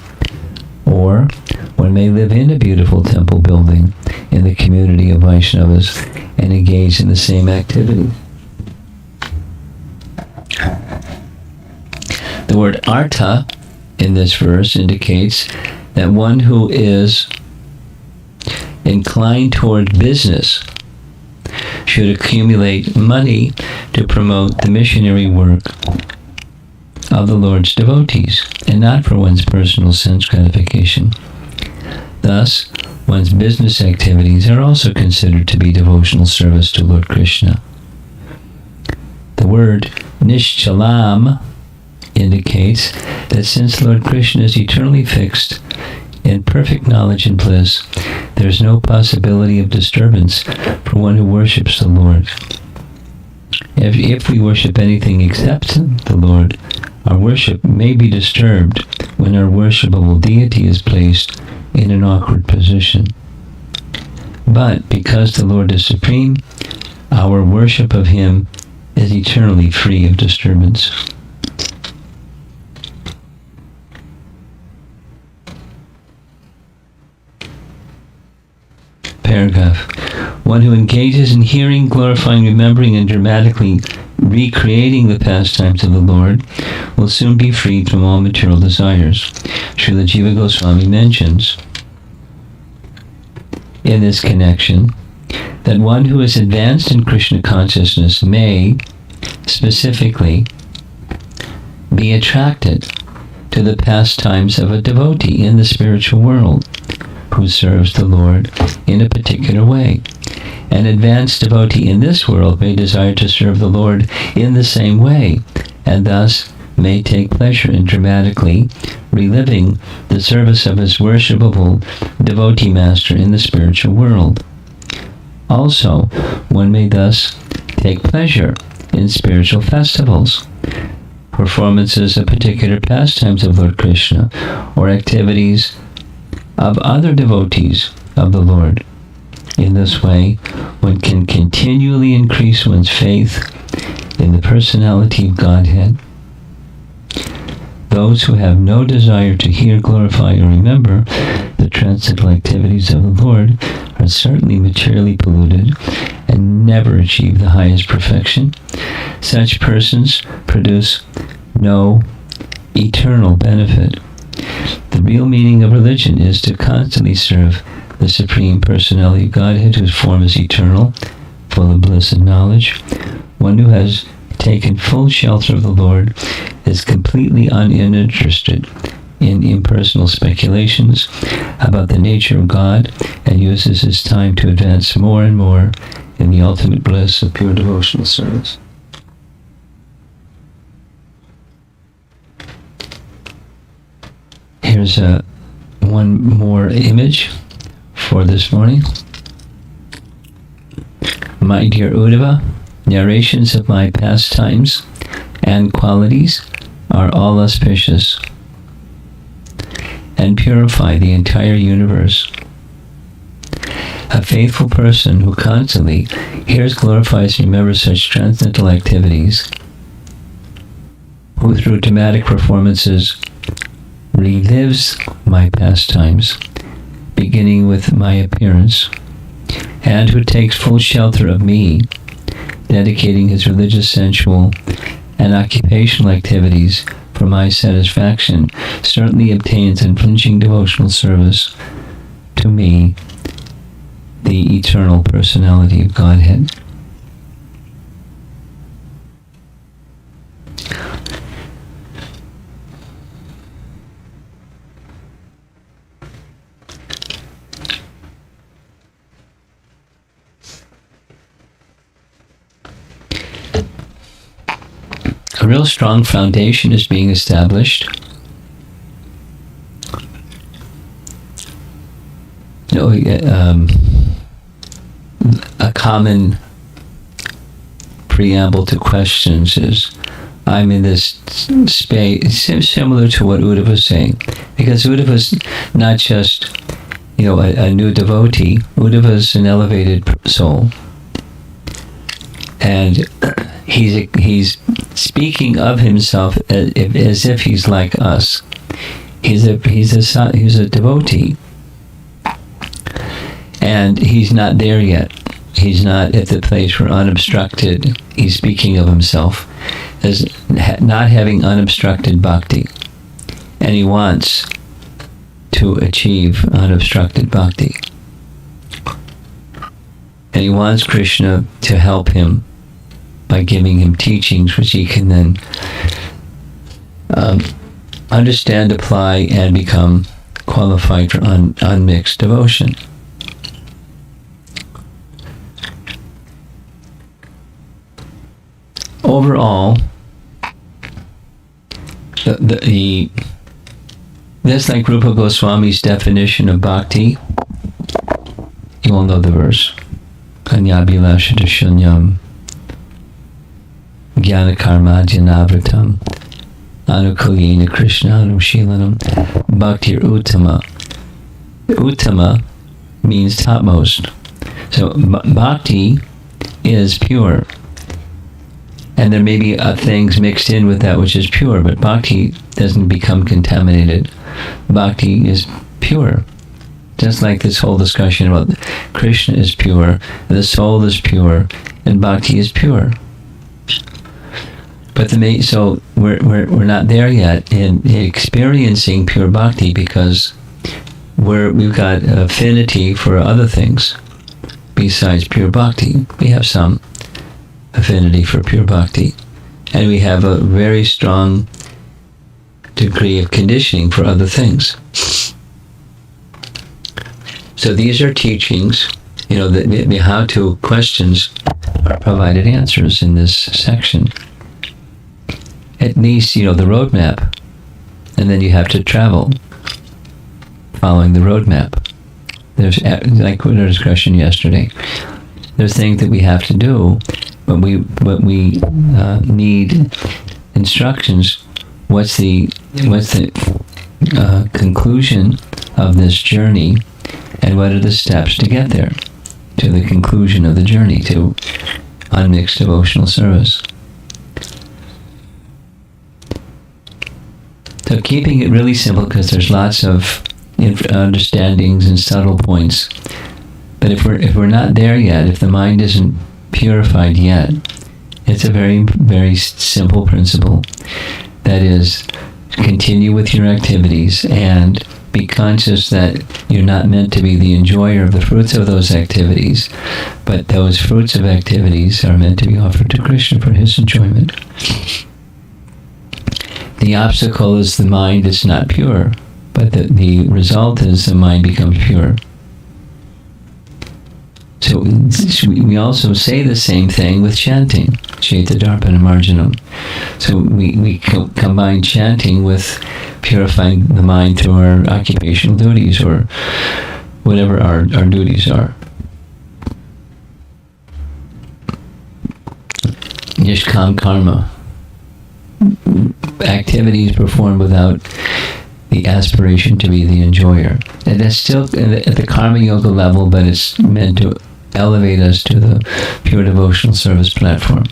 Or one may live in a beautiful temple building in the community of Vaishnavas and engage in the same activity. The word artha in this verse indicates that one who is inclined toward business should accumulate money to promote the missionary work of the Lord's devotees, and not for one's personal sense gratification. Thus, one's business activities are also considered to be devotional service to Lord Krishna. The word nishchalam indicates that since Lord Krishna is eternally fixed in perfect knowledge and bliss, there is no possibility of disturbance for one who worships the Lord. If we worship anything except the Lord, our worship may be disturbed when our worshipable deity is placed in an awkward position. But because the Lord is supreme, our worship of Him is eternally free of disturbance. Paragraph. One who engages in hearing, glorifying, remembering, and dramatically recreating the pastimes of the Lord will soon be freed from all material desires. Srila Jiva Goswami mentions in this connection that one who is advanced in Krishna consciousness may specifically be attracted to the pastimes of a devotee in the spiritual world who serves the Lord in a particular way. An advanced devotee in this world may desire to serve the Lord in the same way, and thus may take pleasure in dramatically reliving the service of his worshipable devotee master in the spiritual world. Also, one may thus take pleasure in spiritual festivals, performances of particular pastimes of Lord Krishna, or activities of other devotees of the Lord. In this way, one can continually increase one's faith in the personality of Godhead. Those who have no desire to hear, glorify, or remember the transcendental activities of the Lord are certainly materially polluted and never achieve the highest perfection. Such persons produce no eternal benefit. The real meaning of religion is to constantly serve the Supreme Personality of Godhead, whose form is eternal, full of bliss and knowledge. One who has taken full shelter of the Lord is completely uninterested in impersonal speculations about the nature of God and uses his time to advance more and more in the ultimate bliss of pure devotional service. Here's one more image for this morning. My dear Uddhava, narrations of my pastimes and qualities are all auspicious and purify the entire universe. A faithful person who constantly hears, glorifies, and remembers such transcendental activities, who through dramatic performances relives my pastimes, beginning with my appearance, and who takes full shelter of me, dedicating his religious, sensual, and occupational activities for my satisfaction, certainly obtains unflinching devotional service to me, the eternal personality of Godhead. A real strong foundation is being established. A common preamble to questions is, I'm in this space, similar to what Uddhava was saying, because Uddhava is not just, a new devotee. Uddhava is an elevated soul, and he's speaking of himself as if he's like us. He's a devotee, and he's not there yet. He's not at the place where unobstructed. He's speaking of himself as not having unobstructed bhakti, and he wants to achieve unobstructed bhakti, and he wants Krishna to help him by giving him teachings which he can then understand, apply, and become qualified for unmixed devotion. Overall, that's like Rupa Goswami's definition of bhakti. You all know the verse. Kanyabhilasha shunyam jnana karma janavritam anukulyena krishna anushilanam bhaktir uttama. Uttama means topmost. So bhakti is pure. And there may be things mixed in with that which is pure, but bhakti doesn't become contaminated. Bhakti is pure. Just like this whole discussion about Krishna is pure, the soul is pure, and bhakti is pure. But so we're not there yet in experiencing pure bhakti, because we've got affinity for other things besides pure bhakti. We have some affinity for pure bhakti, and we have a very strong degree of conditioning for other things. So these are teachings, the how-to questions are provided answers in this section. At least, the roadmap, and then you have to travel following the roadmap. There's, like in our discussion yesterday, there's things that we have to do, but we need instructions. What's the conclusion of this journey, and what are the steps to get there, to the conclusion of the journey, to unmixed devotional service. So keeping it really simple, because there's lots of understandings and subtle points. But if we're not there yet, if the mind isn't purified yet, it's a very, very simple principle. That is, continue with your activities and be conscious that you're not meant to be the enjoyer of the fruits of those activities, but those fruits of activities are meant to be offered to Krishna for his enjoyment. The obstacle is the mind is not pure, but the result is the mind becomes pure. So we also say the same thing with chanting, Chaitadarpana Marjanam. So we combine chanting with purifying the mind through our occupational duties, or whatever our duties are. Nishkam karma, activities performed without the aspiration to be the enjoyer. And that's still at the karma yoga level, but it's meant to elevate us to the pure devotional service platform.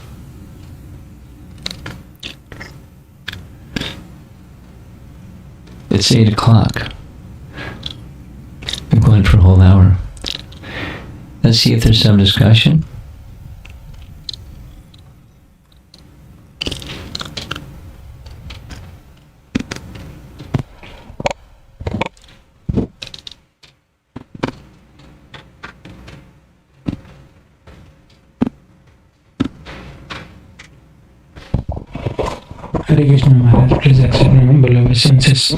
It's 8 o'clock. We're going for a whole hour. Let's see if there's some discussion.
Hare Krishna Maharaj, please accept my humble obeisances.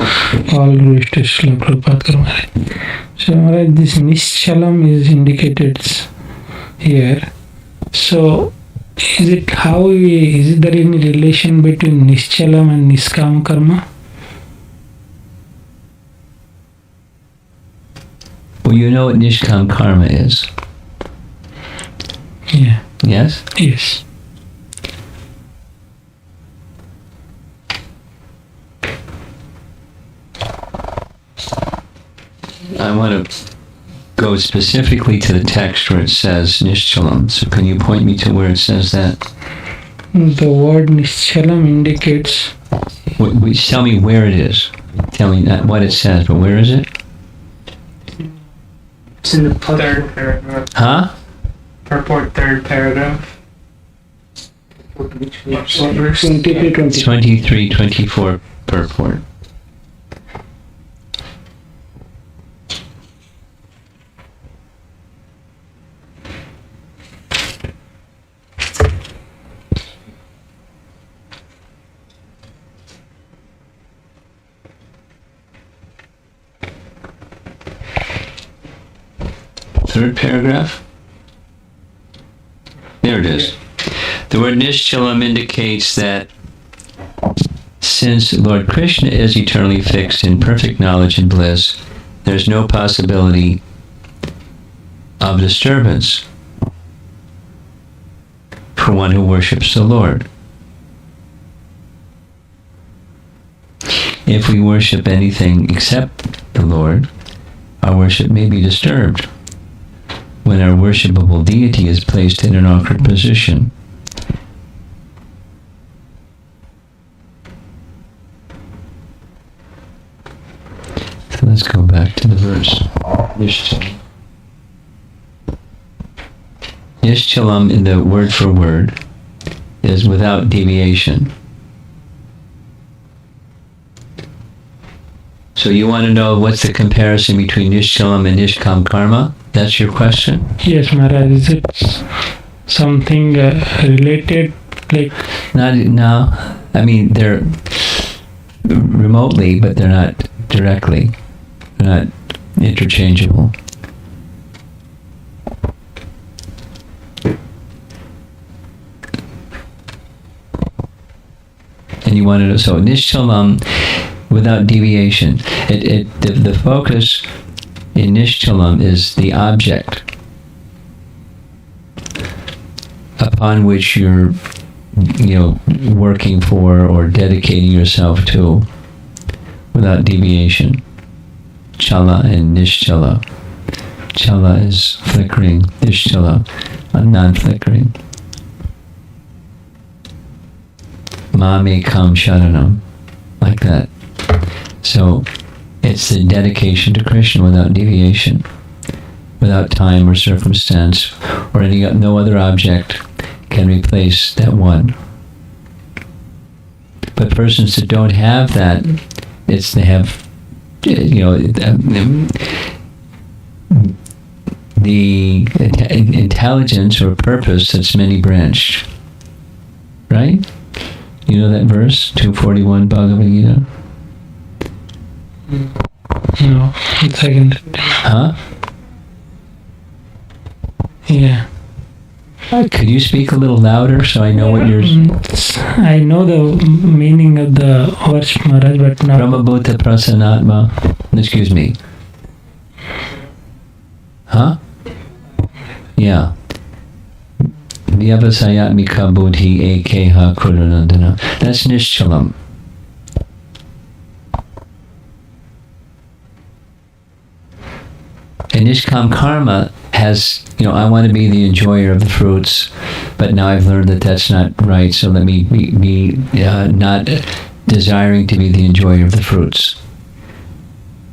All glories to Srila Prabhupada Maharaj. So Maharaj, this Nishchalam is indicated here. So is there any relation between Nishchalam and Niskam karma?
Well, you know what Nishkam karma is.
Yeah.
Yes?
Yes.
I want to go specifically to the text where it says Nishchalam. So can you point me to where it says that?
The word Nishchalam indicates...
Tell me where it is. Tell me not what it says, but where is it?
It's in the third paragraph.
Huh?
Purport, third paragraph. Which verse?
23, 24 purport. Third paragraph? There it is. The word Nishchalam indicates that since Lord Krishna is eternally fixed in perfect knowledge and bliss, there's no possibility of disturbance for one who worships the Lord. If we worship anything except the Lord, our worship may be disturbed when our worshipable deity is placed in an awkward position. So let's go back to the verse. Nishchalam in the word for word is without deviation. So you want to know what's the comparison between Nishchalam and Nishkam karma? That's your question?
Yes, Maharaj. Is it something related? Like
No. I mean, they're remotely, but they're not directly. They're not interchangeable. And you want to know, so Nishchalam without deviation. The focus in Nishchalam is the object upon which you're, working for or dedicating yourself to, without deviation. Chala and Nishchala. Chala is flickering, Nishchala, non-flickering. Mame kam sharanam, like that. So it's the dedication to Krishna without deviation, without time or circumstance, or no other object can replace that one. But persons that don't have that, they have, the intelligence or purpose that's many-branched. Right? You know that verse, 241 Bhagavad Gita?
No, it's second.
Huh?
Yeah.
Could you speak a little louder so I know what you're...
I know the meaning of the verse, Maharaj, but not...
Brahmabhuta Prasanatma. Excuse me. Huh? Yeah. Vyavasayatmika buddhi ekeha kurunandana. That's Nishchalam. And Nishkam karma has, I want to be the enjoyer of the fruits, but now I've learned that that's not right, so let me be not desiring to be the enjoyer of the fruits.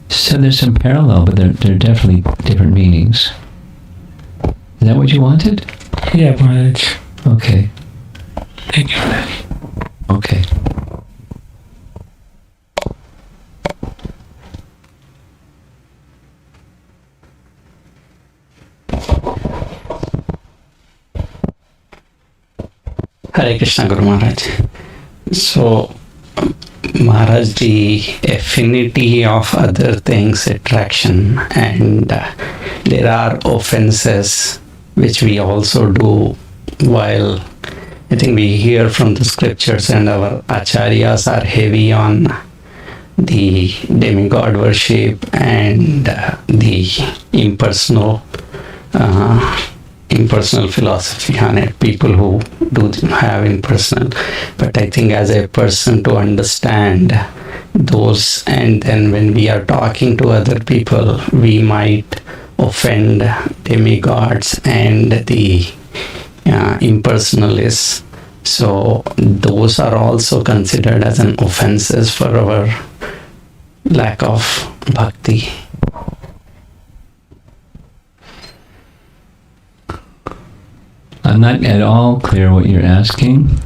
So there's some parallel, but they're definitely different meanings. Is that what you wanted?
Yeah, Maharaj.
Okay.
Thank you, Maharaj.
Okay.
Hare Krishna Guru Maharaj. So, Maharaj, the affinity of other things, attraction, and there are offenses which we also do while I think we hear from the scriptures, and our acharyas are heavy on the demigod worship and the impersonal philosophy on it. People who do have impersonal, but I think as a person to understand those, and then when we are talking to other people, we might offend demigods and the impersonalists. So those are also considered as an offenses for our lack of bhakti.
I'm not at all clear what you're asking.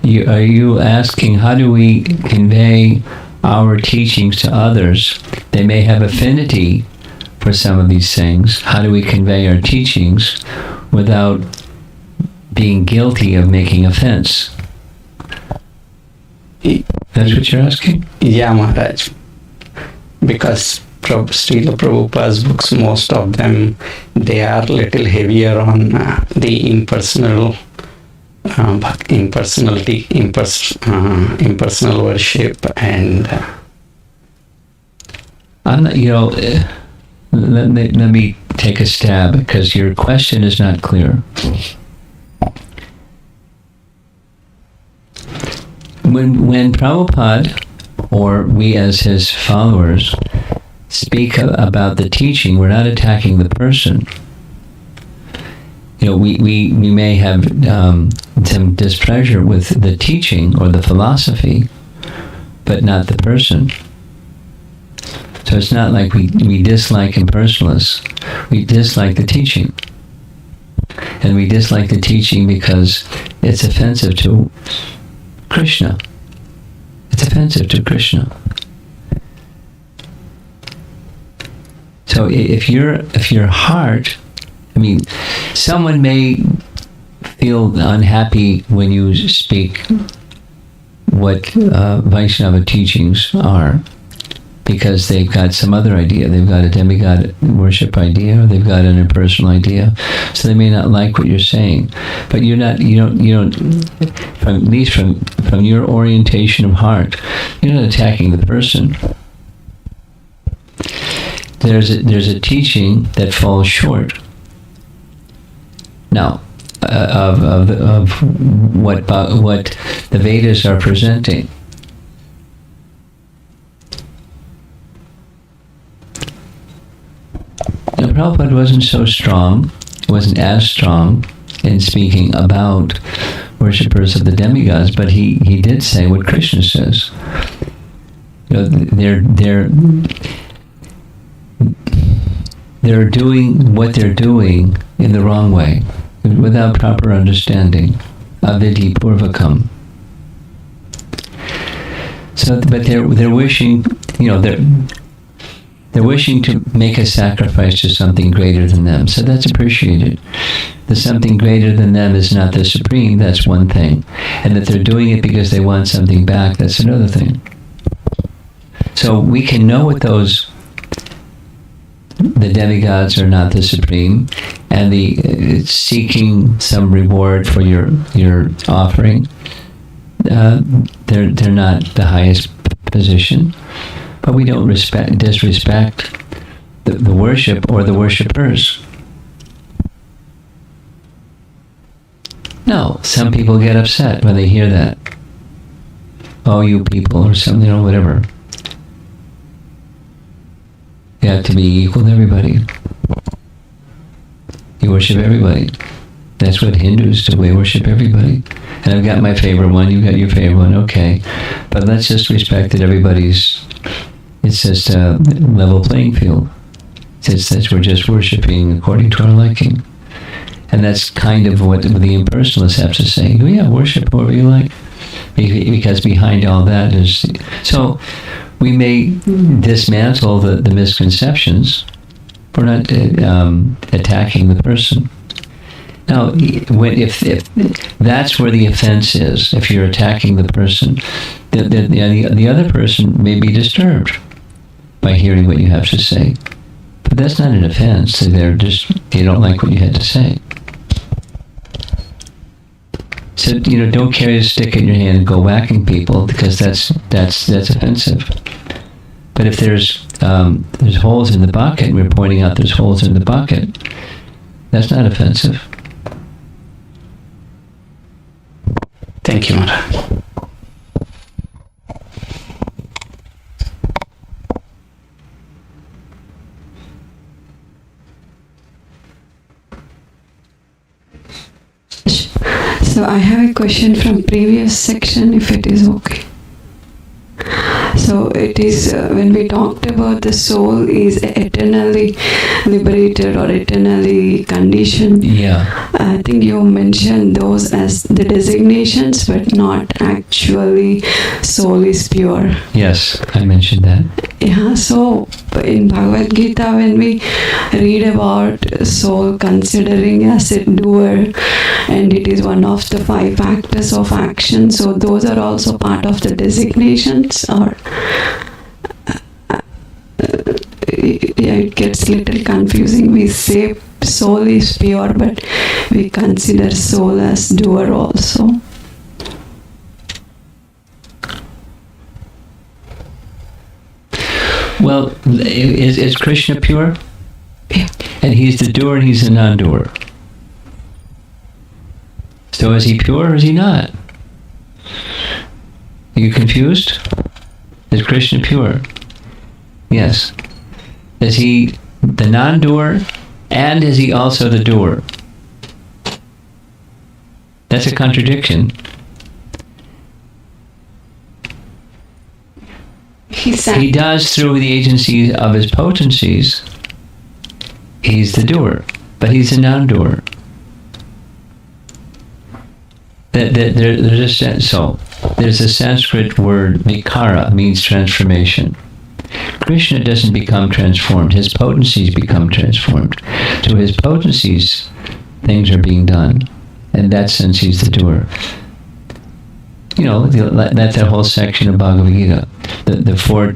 Are you asking how do we convey our teachings to others? They may have affinity for some of these things. How do we convey our teachings without being guilty of making offense? That's what you're asking?
Yeah, Maharaj. Because Srila Prabhupada's books, most of them, they are little heavier on the impersonal impersonal worship, and
I'm not, let me take a stab, because your question is not clear. When Prabhupada, or we as his followers, speak about the teaching, we're not attacking the person. We may have some displeasure with the teaching or the philosophy, but not the person. So it's not like we dislike impersonalists. We dislike the teaching. And we dislike the teaching because it's offensive to Krishna. It's offensive to Krishna. So if your heart, someone may feel unhappy when you speak what Vaishnava teachings are, because they've got some other idea. They've got a demigod worship idea, or they've got an impersonal idea. So they may not like what you're saying. But you don't, at least from your orientation of heart, you're not attacking the person. There's a teaching that falls short. Now, of what the Vedas are presenting. Now, Prabhupada wasn't so strong, wasn't as strong in speaking about worshippers of the demigods, but he did say what Krishna says. They're doing what they're doing in the wrong way, without proper understanding. Avidhi purvakam. So, but they're wishing, they're wishing to make a sacrifice to something greater than them. So that's appreciated. The something greater than them is not the supreme, that's one thing. And that they're doing it because they want something back, that's another thing. So we can know what the demigods are not the supreme, and the seeking some reward for your offering, they're not the highest position, but we don't disrespect the worship or the worshippers. No, some people get upset when they hear that. Oh, you people, or something, or whatever. You have to be equal to everybody. worship everybody. That's what Hindus do. We worship everybody. And I've got my favorite one. You've got your favorite one. Okay. But let's just respect that everybody's... It's just a level playing field. It's that we're just worshiping according to our liking. And that's kind of what the impersonalists have to say. Oh, yeah, worship whoever you like. Because behind all that is... So we may dismantle the misconceptions. We're not attacking the person. Now, if that's where the offense is, if you're attacking the person, the other person may be disturbed by hearing what you have to say. But that's not an offense. They don't like what you had to say. So, don't carry a stick in your hand and go whacking people, because that's offensive. But if there's holes in the bucket, and we're pointing out there's holes in the bucket, that's not offensive.
Thank you, Maharaj.
So I have a question from previous section, if it is okay. So it is when we talked about the soul is eternally liberated or eternally conditioned.
Yeah.
I think you mentioned those as the designations, but not actually soul is pure.
Yes, I mentioned that.
Yeah, so in Bhagavad Gita, when we read about soul considering as a doer, and it is one of the 5 factors of action, so those are also part of the designations, or it gets a little confusing. We say soul is pure, but we consider soul as doer also.
Well, is Krishna pure?
Yeah.
And he's the doer and he's the non-doer. So is he pure or is he not? Are you confused? Is Krishna pure? Yes. Is he the non-doer and is he also the doer? That's a contradiction. He does through the agency of his potencies. He's the doer, but he's a non-doer. There's a Sanskrit word, vikara, means transformation. Krishna doesn't become transformed. His potencies become transformed. To his potencies, things are being done. In that sense, he's the doer. That's that whole section of Bhagavad Gita. The 4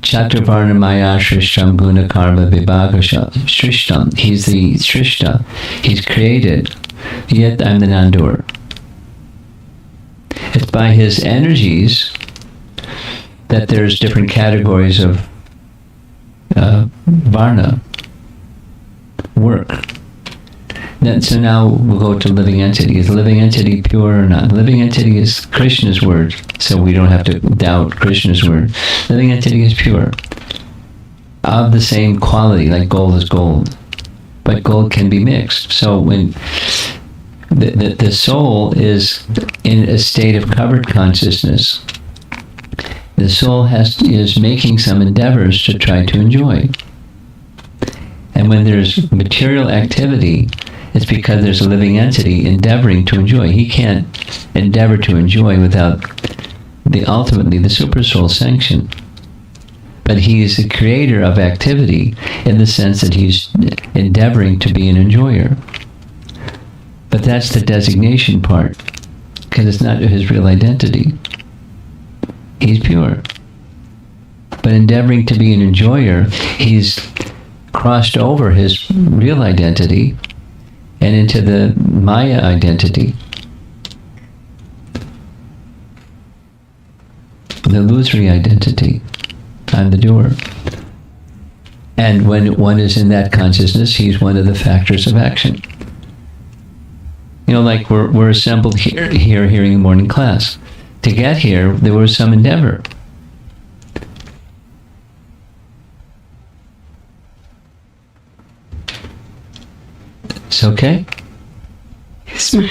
Chaturvarna Maya Shrishtam Guna Karma Vibhagasha Shrishtam. He's the Shrishta. He's created. Yet I'm the non-doer. It's by his energies that there's different categories of varna, work. So now we'll go to living entity. Is living entity pure or not? Living entity is Krishna's word, so we don't have to doubt Krishna's word. Living entity is pure, of the same quality, like gold is gold. But gold can be mixed. So when the soul is in a state of covered consciousness, the soul is making some endeavors to try to enjoy. And when there's material activity, it's because there's a living entity endeavoring to enjoy. He can't endeavor to enjoy without ultimately the supersoul sanction. But he is the creator of activity in the sense that he's endeavoring to be an enjoyer. But that's the designation part, because it's not his real identity. He's pure. But endeavoring to be an enjoyer, he's crossed over his real identity and into the Maya identity, the illusory identity. I'm the doer. And when one is in that consciousness, he's one of the factors of action. Like we're assembled here hearing the morning class. To get here, there was some endeavor. It's okay?
Yes, ma'am.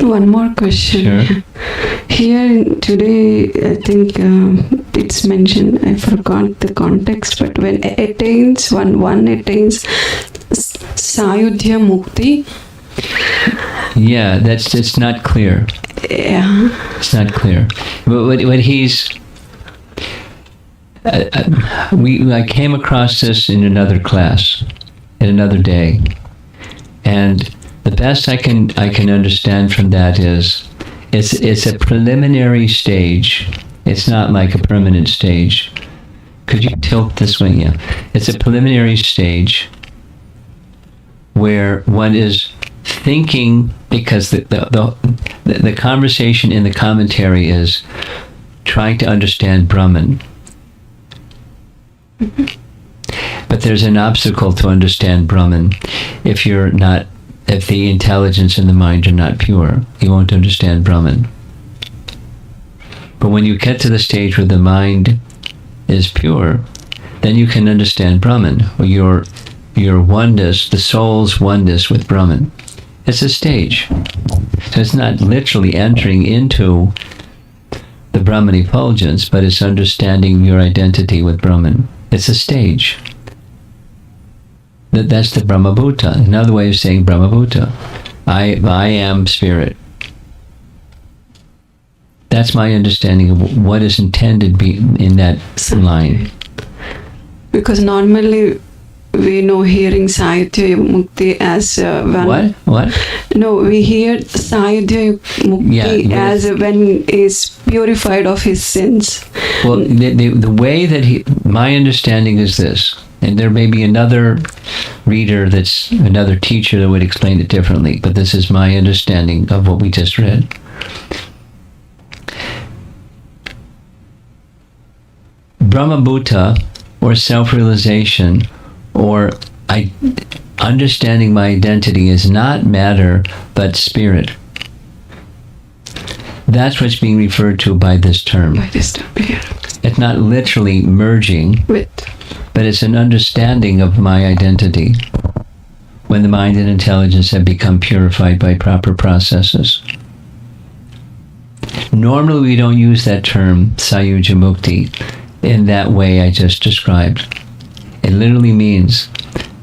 One more question.
Sure.
Here today, I think it's mentioned, I forgot the context, but when one attains Sayudhya Mukti.
Yeah, it's not clear.
Yeah.
It's not clear. But what he's... I came across this in another class, in another day. And the best I can understand from that is it's a preliminary stage. It's not like a permanent stage. Could you tilt this way? Yeah. It's a preliminary stage where one is thinking, because the conversation in the commentary is trying to understand Brahman. But there's an obstacle to understand Brahman. If the intelligence and the mind are not pure, you won't understand Brahman. But when you get to the stage where the mind is pure, then you can understand Brahman, or your oneness, the soul's oneness with Brahman. It's a stage. So it's not literally entering into the Brahman effulgence, but it's understanding your identity with Brahman. It's a stage. That's the Brahmabhuta. Another way of saying Brahmabhuta. I am spirit. That's my understanding of what is intended in that line.
Because normally we know hearing Sayudhya Mukti as when...
What?
No, we hear Sayudhya Mukti as when is purified of his sins.
Well, the way that my understanding is this, and there may be another reader that's another teacher that would explain it differently, but this is my understanding of what we just read. Brahmabhuta, or self-realization, or understanding my identity is not matter, but spirit. That's what's being referred to by this term.
By this term, yeah.
It's not literally merging, but it's an understanding of my identity when the mind and intelligence have become purified by proper processes. Normally we don't use that term, Sayuja Mukti, in that way I just described. It literally means,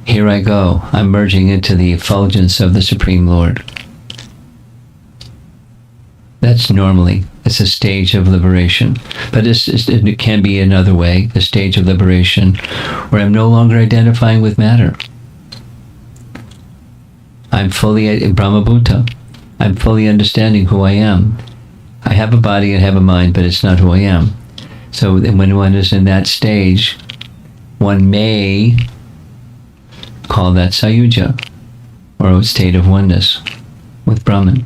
here I go, I'm merging into the effulgence of the Supreme Lord. That's normally, it's a stage of liberation. But it can be another way, a stage of liberation, where I'm no longer identifying with matter. I'm fully Brahmabhuta. I'm fully understanding who I am. I have a body and have a mind, but it's not who I am. So when one is in that stage, one may call that Sayuja, or a state of oneness with Brahman.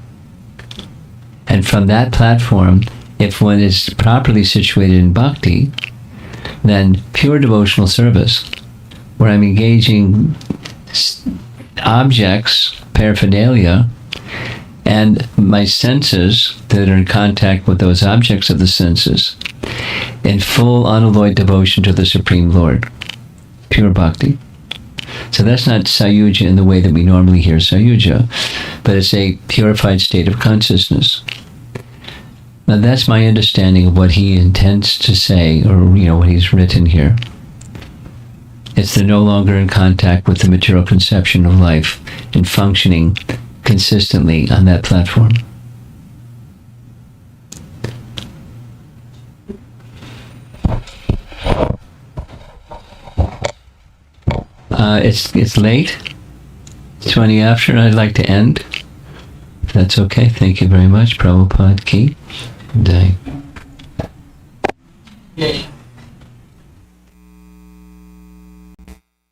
And from that platform, if one is properly situated in bhakti, then pure devotional service, where I'm engaging objects, paraphernalia, and my senses that are in contact with those objects of the senses, in full unalloyed devotion to the Supreme Lord. Pure bhakti. So that's not Sayuja in the way that we normally hear Sayuja, but it's a purified state of consciousness. Now that's my understanding of what he intends to say, or what he's written here. It's the no longer in contact with the material conception of life and functioning consistently on that platform. It's late. It's 20 after. I'd like to end. If that's okay. Thank you very much. Prabhupada Ki. Jai.
Yeah.